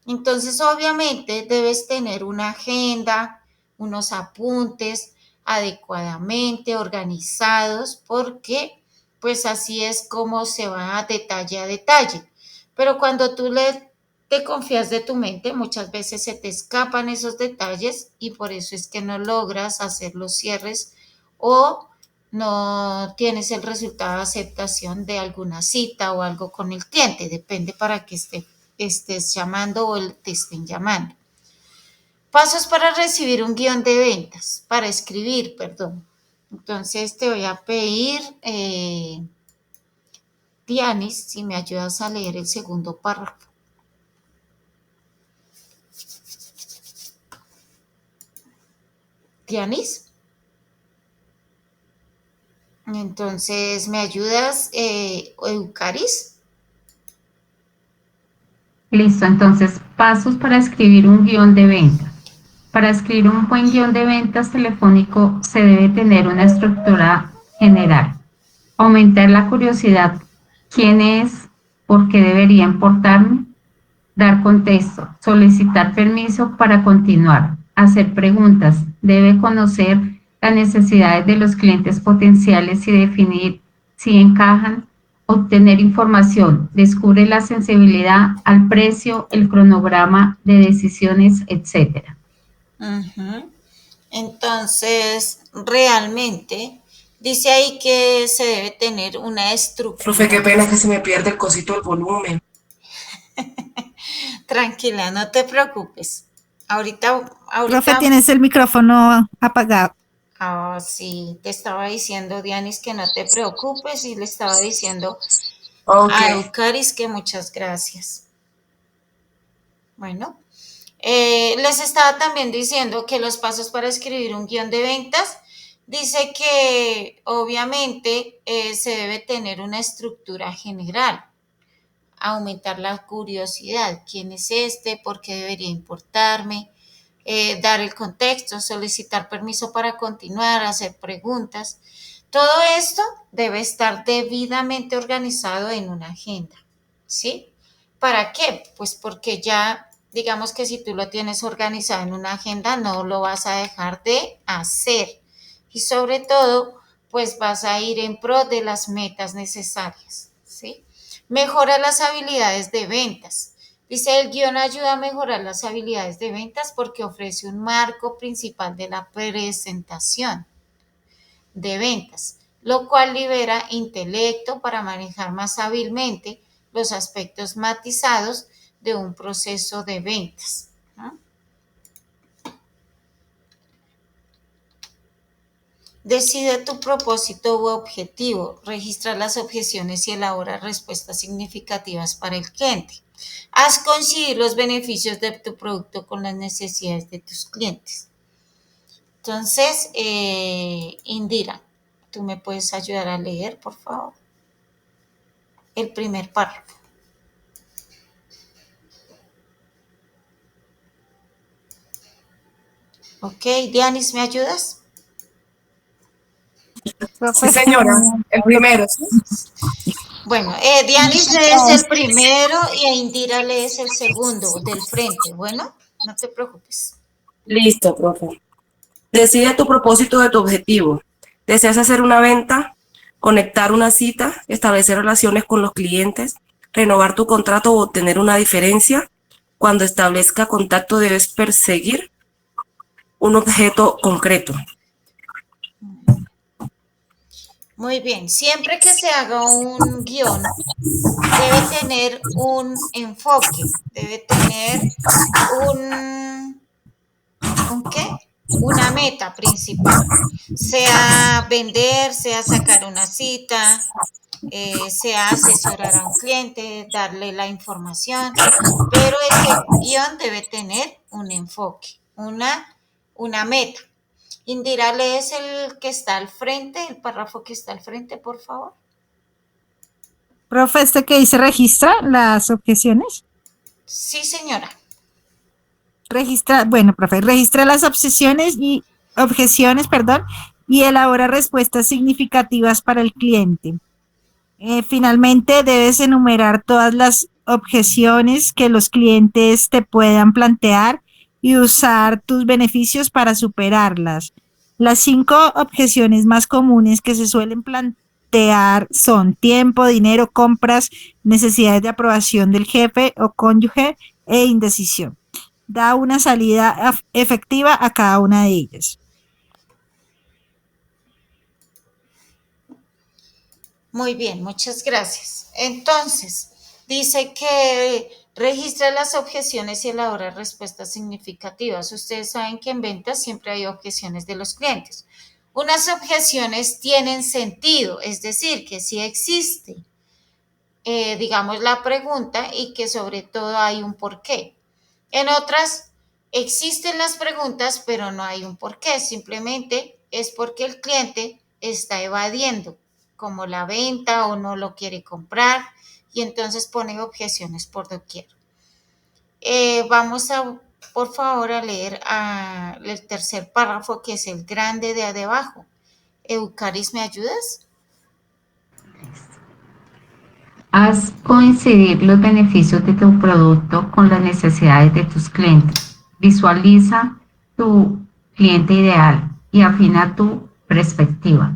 Entonces, obviamente, debes tener una agenda, unos apuntes adecuadamente organizados, porque pues así es como se va a detalle. Pero cuando tú te confías de tu mente, muchas veces se te escapan esos detalles y por eso es que no logras hacer los cierres o no tienes el resultado de aceptación de alguna cita o algo con el cliente. Depende para que estés llamando o te estén llamando. Pasos para recibir un guión de ventas, para escribir, perdón. Entonces te voy a pedir, Dianis, si me ayudas a leer el segundo párrafo. Dianis. Entonces, ¿me ayudas, Eucaris? Listo, entonces, pasos para escribir un guión de ventas. Para escribir un buen guión de ventas telefónico se debe tener una estructura general. Aumentar la curiosidad. ¿Quién es? ¿Por qué debería importarme? Dar contexto. Solicitar permiso para continuar. Hacer preguntas. Debe conocer las necesidades de los clientes potenciales y definir si encajan. Obtener información. Descubre la sensibilidad al precio, el cronograma de decisiones, etc. Entonces, realmente dice ahí que se debe tener una estructura. Profe, qué pena que se me pierde el cosito del volumen. Tranquila, no te preocupes. Ahorita. Profe, tienes el micrófono apagado. Ah, sí, te estaba diciendo, Dianis, que no te preocupes y le estaba diciendo a Eucaris que muchas gracias. Bueno, les estaba también diciendo que los pasos para escribir un guión de ventas, dice que obviamente se debe tener una estructura general, aumentar la curiosidad, quién es este, por qué debería importarme, dar el contexto, solicitar permiso para continuar, hacer preguntas. Todo esto debe estar debidamente organizado en una agenda, ¿sí? ¿Para qué? Pues porque ya, digamos que si tú lo tienes organizado en una agenda, no lo vas a dejar de hacer. Y sobre todo, pues vas a ir en pro de las metas necesarias, ¿sí? Mejora las habilidades de ventas. Dice, el guión ayuda a mejorar las habilidades de ventas porque ofrece un marco principal de la presentación de ventas, lo cual libera intelecto para manejar más hábilmente los aspectos matizados de un proceso de ventas, ¿no? Decide tu propósito u objetivo. Registra las objeciones y elabora respuestas significativas para el cliente. Haz coincidir los beneficios de tu producto con las necesidades de tus clientes. Entonces, Indira, ¿tú me puedes ayudar a leer, por favor? El primer párrafo. Ok, Dianis, ¿me ayudas? Sí, Profe, señora, el primero, ¿sí? Bueno, Dianis lees el primero y a Indira lees el segundo del frente. Bueno, no te preocupes. Listo, profe. Decide tu propósito de tu objetivo. ¿Deseas hacer una venta, conectar una cita, establecer relaciones con los clientes, renovar tu contrato o obtener una diferencia? Cuando establezca contacto debes perseguir un objeto concreto. Muy bien, siempre que se haga un guión, debe tener un enfoque, debe tener ¿un qué? Una meta principal, sea vender, sea sacar una cita, sea asesorar a un cliente, darle la información, pero ese guión debe tener un enfoque, una meta. Indira, ¿lees el que está al frente, el párrafo que está al frente, por favor? profe, ¿este que dice registra las objeciones? Sí, señora. Registra, bueno, profe, registra las objeciones, perdón, y elabora respuestas significativas para el cliente. Finalmente, debes enumerar todas las objeciones que los clientes te puedan plantear y usar tus beneficios para superarlas. Las 5 objeciones más comunes que se suelen plantear son tiempo, dinero, compras, necesidades de aprobación del jefe o cónyuge e indecisión. Da una salida efectiva a cada una de ellas. Muy bien, muchas gracias. Entonces, dice que registra las objeciones y elabora respuestas significativas. Ustedes saben que en ventas siempre hay objeciones de los clientes. Unas objeciones tienen sentido, es decir, que sí existe, digamos, la pregunta y que sobre todo hay un porqué. En otras, existen las preguntas, pero no hay un porqué, simplemente es porque el cliente está evadiendo como la venta o no lo quiere comprar y entonces pone objeciones por doquier. Vamos a, por favor, a leer el tercer párrafo que es el grande de abajo. Eucaris, ¿me ayudas? Haz coincidir los beneficios de tu producto con las necesidades de tus clientes. Visualiza tu cliente ideal y afina tu perspectiva.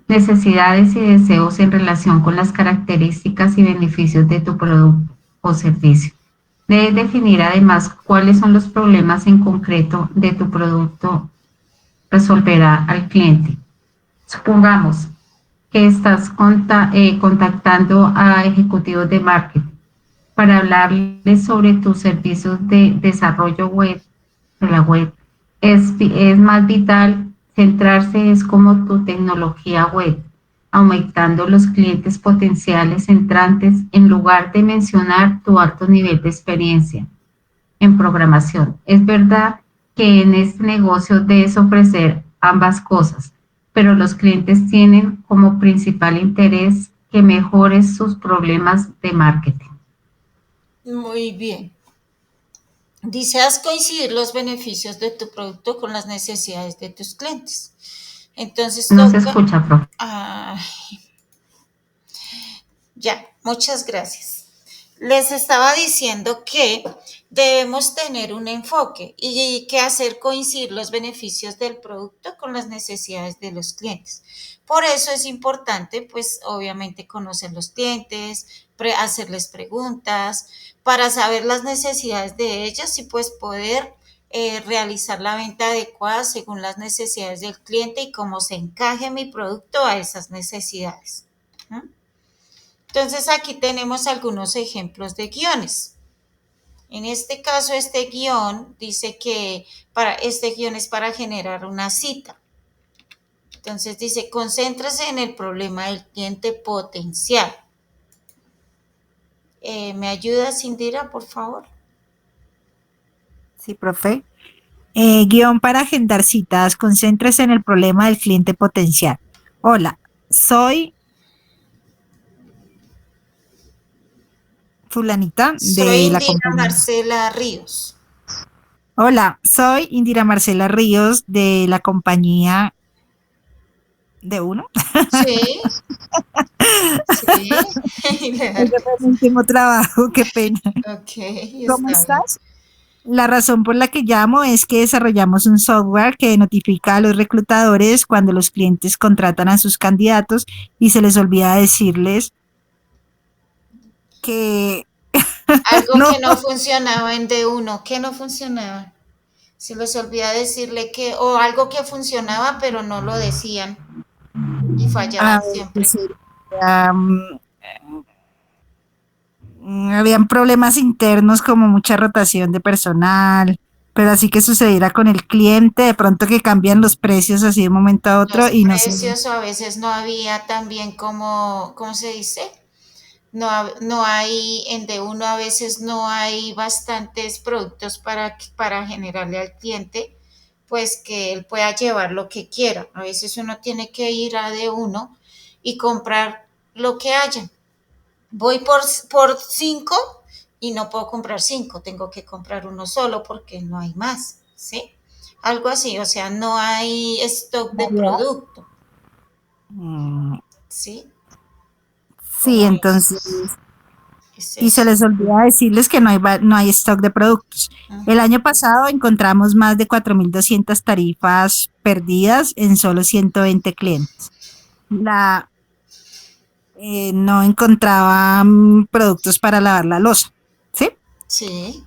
Necesidades y deseos en relación con las características y beneficios de tu producto o servicio. Debes definir además cuáles son los problemas en concreto de tu producto resolverá al cliente. Supongamos que estás contactando a ejecutivos de marketing para hablarles sobre tus servicios de desarrollo web, de la web. Es más vital centrarse es como tu tecnología web, aumentando los clientes potenciales entrantes en lugar de mencionar tu alto nivel de experiencia en programación. Es verdad que en este negocio debes ofrecer ambas cosas, pero los clientes tienen como principal interés que mejores sus problemas de marketing. Muy bien. Dice, haz coincidir los beneficios de tu producto con las necesidades de tus clientes. Entonces No se toca... escucha, profe. Ya, muchas gracias. Les estaba diciendo que debemos tener un enfoque y que hacer coincidir los beneficios del producto con las necesidades de los clientes. Por eso es importante, pues, obviamente conocer los clientes, hacerles preguntas para saber las necesidades de ellos y pues poder realizar la venta adecuada según las necesidades del cliente y cómo se encaje mi producto a esas necesidades. ¿Mm? Entonces aquí tenemos algunos ejemplos de guiones. En este caso, este guión dice que este guión es para generar una cita. Entonces dice, concéntrese en el problema del cliente potencial. ¿Me ayudas, Indira, por favor? Sí, profe. Guión para agendar citas. Concéntrese en el problema del cliente potencial. Hola, soy fulanita Soy de la Indira compañía. Marcela Ríos. Hola, soy Indira Marcela Ríos de la compañía de uno. Sí, sí. Es mi último trabajo, qué pena. Ok, ¿Cómo está bien. estás? La razón por la que llamo es que desarrollamos un software que notifica a los reclutadores cuando los clientes contratan a sus candidatos y se les olvida decirles que Algo no. que no funcionaba en D1, ¿qué no funcionaba? Se les olvida decirle que, o algo que funcionaba, pero no lo decían y fallaban siempre. Pues, habían problemas internos como mucha rotación de personal, pero así que sucediera con el cliente, de pronto que cambian los precios así de un momento a otro Los y no sé. precios o a veces no había también como, ¿cómo se dice? No hay, en D1 a veces no hay bastantes productos para generarle al cliente, pues que él pueda llevar lo que quiera. A veces uno tiene que ir a D1 y comprar lo que haya. Voy por 5 y no puedo comprar 5, tengo que comprar uno solo porque no hay más, ¿sí? Algo así, o sea, no hay stock de producto, Mm, ¿sí? Sí, ¿Cómo entonces, es y se eso? les olvida decirles que no hay stock de productos. El Ujú. año pasado encontramos más de 4.200 tarifas perdidas en solo 120 clientes. La, no encontraba productos para lavar la loza, ¿sí? Sí,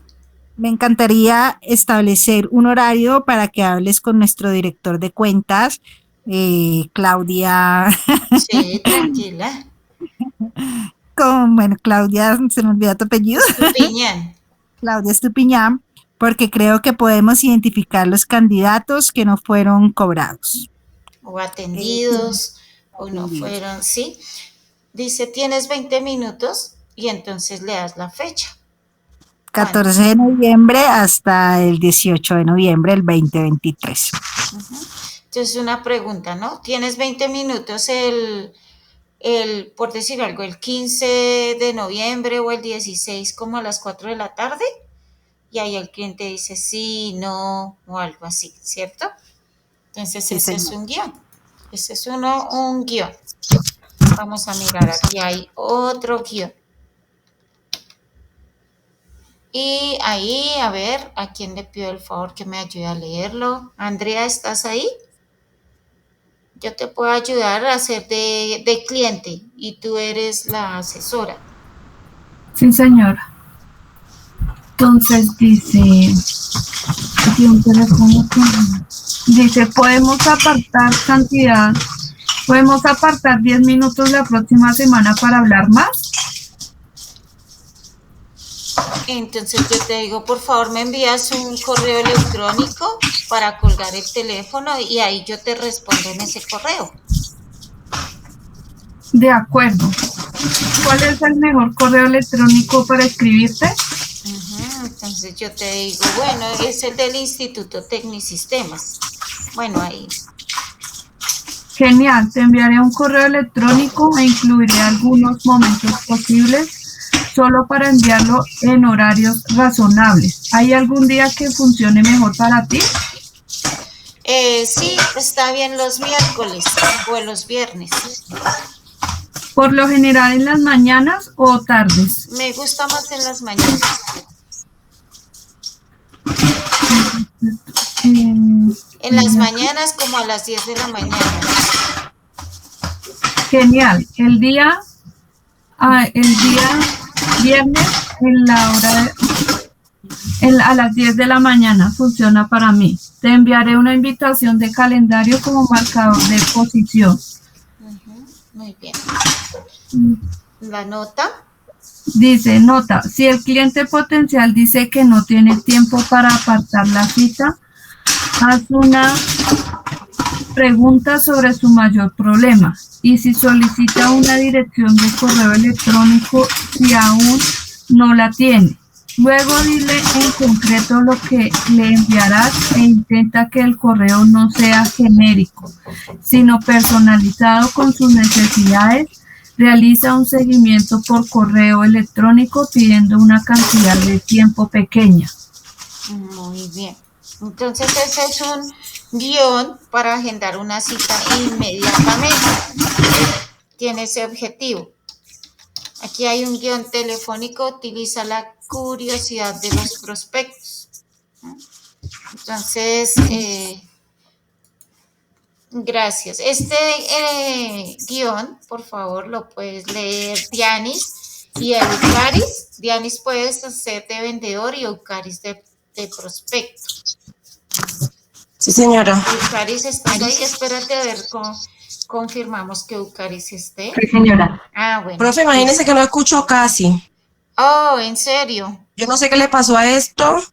Me encantaría establecer un horario para que hables con nuestro director de cuentas, Claudia, sí, tranquila. bueno, Claudia, se me olvidó tu apellido, Estupiñán. Claudia Estupiñán, porque creo que podemos identificar los candidatos que no fueron cobrados. O Sí, atendidos, o no atendidos. fueron, ¿sí? Dice, tienes 20 minutos y entonces le das la fecha. ¿Cuándo? 14 de noviembre hasta el 18 de noviembre del 2023. Entonces, una pregunta, ¿no? Tienes 20 minutos por decir algo, el 15 de noviembre o el 16 como a las 4 de la tarde, y ahí el cliente dice sí, no, o algo así, ¿cierto? Entonces, Sí, ese es señor. un guión. Ese es un guión. Vamos a mirar, aquí hay otro guión. Y ahí, a ver, ¿a quién le pido el favor que me ayude a leerlo? Andrea, ¿estás ahí? Yo te puedo ayudar a hacer de cliente y tú eres la asesora. Sí, señora. Entonces dice, podemos apartar 10 minutos la próxima semana para hablar más. Entonces yo te digo, por favor, me envías un correo electrónico para colgar el teléfono y ahí yo te respondo en ese correo. De acuerdo. ¿Cuál es el mejor correo electrónico para escribirte? Entonces yo te digo, bueno, es el del Instituto Tecnisistemas. Bueno, ahí. Genial, te enviaré un correo electrónico e incluiré algunos momentos posibles solo para enviarlo en horarios razonables. ¿Hay algún día que funcione mejor para ti? Sí, está bien los miércoles o los viernes. Por lo general en las mañanas o tardes. Me gusta más en las mañanas. En las mañanas como a las 10 de la mañana. Genial. El día viernes en la hora a las 10 de la mañana funciona para mí. Te enviaré una invitación de calendario como marcador de posición. Muy bien. La nota. Dice, nota, si el cliente potencial dice que no tiene tiempo para apartar la cita, haz una pregunta sobre su mayor problema y si solicita una dirección de correo electrónico si aún no la tiene. Luego dile en concreto lo que le enviarás e intenta que el correo no sea genérico, sino personalizado con sus necesidades. Realiza un seguimiento por correo electrónico pidiendo una cantidad de tiempo pequeña. Muy bien. Entonces ese es un guión para agendar una cita inmediatamente. Tiene ese objetivo. Aquí hay un guión telefónico, utiliza la curiosidad de los prospectos. Entonces, gracias. Este guión, por favor, lo puedes leer Dianis y Eucaris. Dianis puedes hacer de vendedor y Eucaris de prospecto. Sí, señora. Eucaris, ¿estás ahí? Espérate a ver, confirmamos que Eucaris esté. Sí, señora. Ah, bueno. Profe, imagínese que no escucho casi. Oh, ¿en serio? Yo no sé qué le pasó a esto.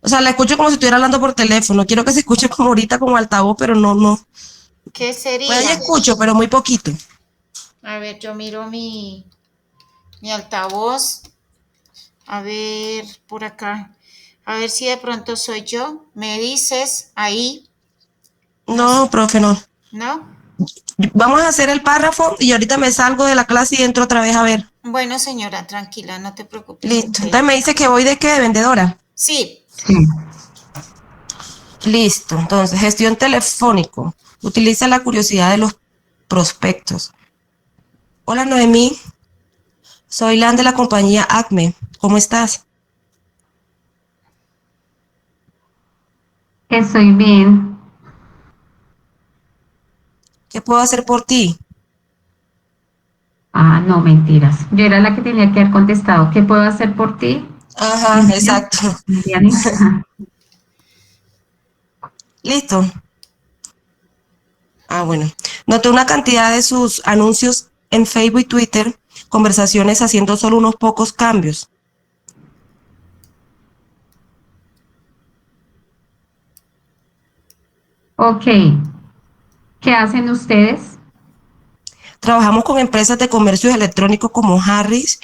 O sea, la escucho como si estuviera hablando por teléfono. Quiero que se escuche como ahorita, como altavoz, pero no. ¿Qué sería? Pues ya escucho, pero muy poquito. A ver, yo miro mi altavoz. A ver, por acá. A ver si de pronto soy yo. ¿Me dices ahí? No, profe, no. ¿No? Vamos a hacer el párrafo y ahorita me salgo de la clase y entro otra vez a ver. Bueno, señora, tranquila, no te preocupes. Listo. Entonces me dice que voy de qué, de vendedora. Sí. Sí. Listo. Entonces, gestión telefónico. Utiliza la curiosidad de los prospectos. Hola, Noemí. Soy Lan de la compañía Acme. ¿Cómo estás? Estoy bien. ¿Qué puedo hacer por ti? Ah, no, mentiras. Yo era la que tenía que haber contestado. ¿Qué puedo hacer por ti? Ajá, exacto. Dianis. Listo. Ah, bueno. Noté una cantidad de sus anuncios en Facebook y Twitter, conversaciones haciendo solo unos pocos cambios. Ok. ¿Qué hacen ustedes? Trabajamos con empresas de comercios electrónicos como Harris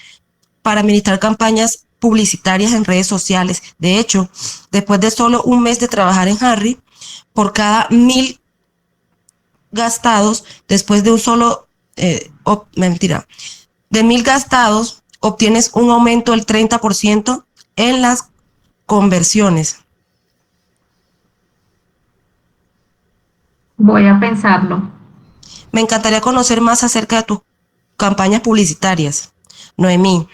para administrar campañas publicitarias en redes sociales. De hecho, después de solo un mes de trabajar en Harry, por cada 1,000 gastados, después de un solo, de 1,000 gastados, obtienes un aumento del 30% en las conversiones. Voy a pensarlo. Me encantaría conocer más acerca de tus campañas publicitarias, Noemí,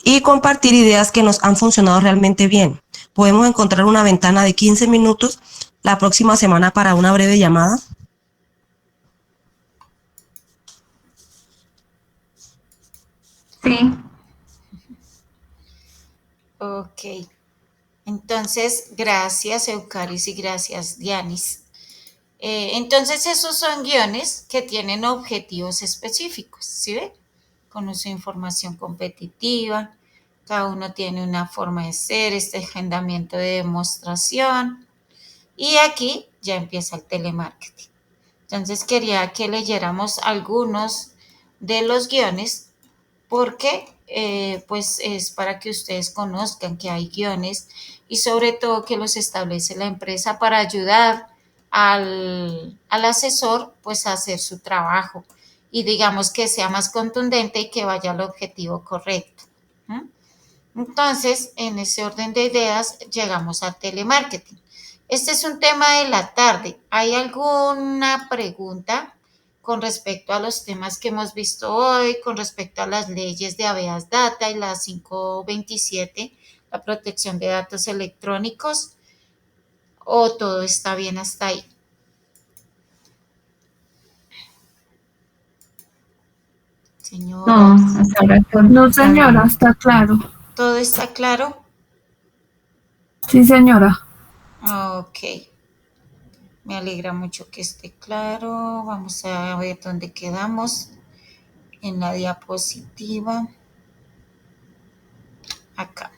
y compartir ideas que nos han funcionado realmente bien. Podemos encontrar una ventana de 15 minutos la próxima semana para una breve llamada. Sí. Ok. Entonces, gracias, Eucaris, y gracias, Dianis. Entonces, esos son guiones que tienen objetivos específicos, ¿sí ven? Con su información competitiva, cada uno tiene una forma de ser, este agendamiento de demostración, y aquí ya empieza el telemarketing. Entonces, quería que leyéramos algunos de los guiones porque pues es para que ustedes conozcan que hay guiones y sobre todo que los establece la empresa para ayudar al asesor pues a hacer su trabajo y digamos que sea más contundente y que vaya al objetivo correcto. ¿Mm? Entonces, en ese orden de ideas llegamos al telemarketing. Este es un tema de la tarde. ¿Hay alguna pregunta con respecto a los temas que hemos visto hoy, con respecto a las leyes de habeas data y la 527, la protección de datos electrónicos? ¿O todo está bien hasta ahí? Señora, No, hasta ahora todo No, está señora, bien. está claro. ¿todo está claro? Sí, señora. Ok. Me alegra mucho que esté claro. Vamos a ver dónde quedamos. En la diapositiva. Acá.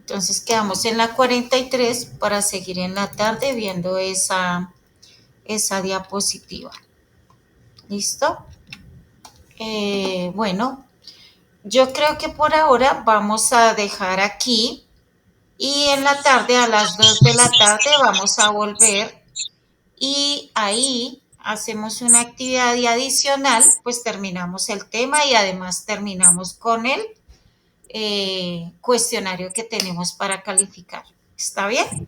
Entonces quedamos en la 43 para seguir en la tarde viendo esa diapositiva. ¿Listo? Bueno, yo creo que por ahora vamos a dejar aquí y en la tarde, a las 2 de la tarde, vamos a volver y ahí hacemos una actividad y adicional, pues terminamos el tema y además terminamos con el cuestionario que tenemos para calificar. ¿Está bien?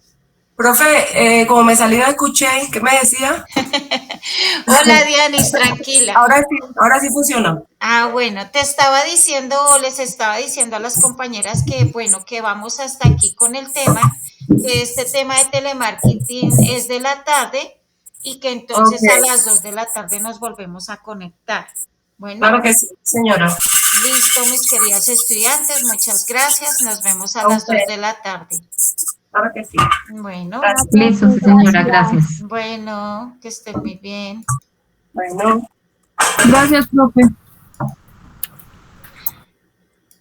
Profe, como me salí no escuché, ¿qué me decía? Hola, Dianis, tranquila. Ahora sí funciona. Bueno, te estaba diciendo, o les estaba diciendo a las compañeras que, bueno, que vamos hasta aquí con el tema, que este tema de telemarketing es de la tarde y que entonces a las 2 de la tarde nos volvemos a conectar. Bueno, Claro que sí, señora. listo, mis queridas estudiantes, muchas gracias, nos vemos a las 2 de la tarde. Claro que sí. Bueno, Listo, sí, señora, gracias. bueno, que estén muy bien. Bueno. Gracias, profe.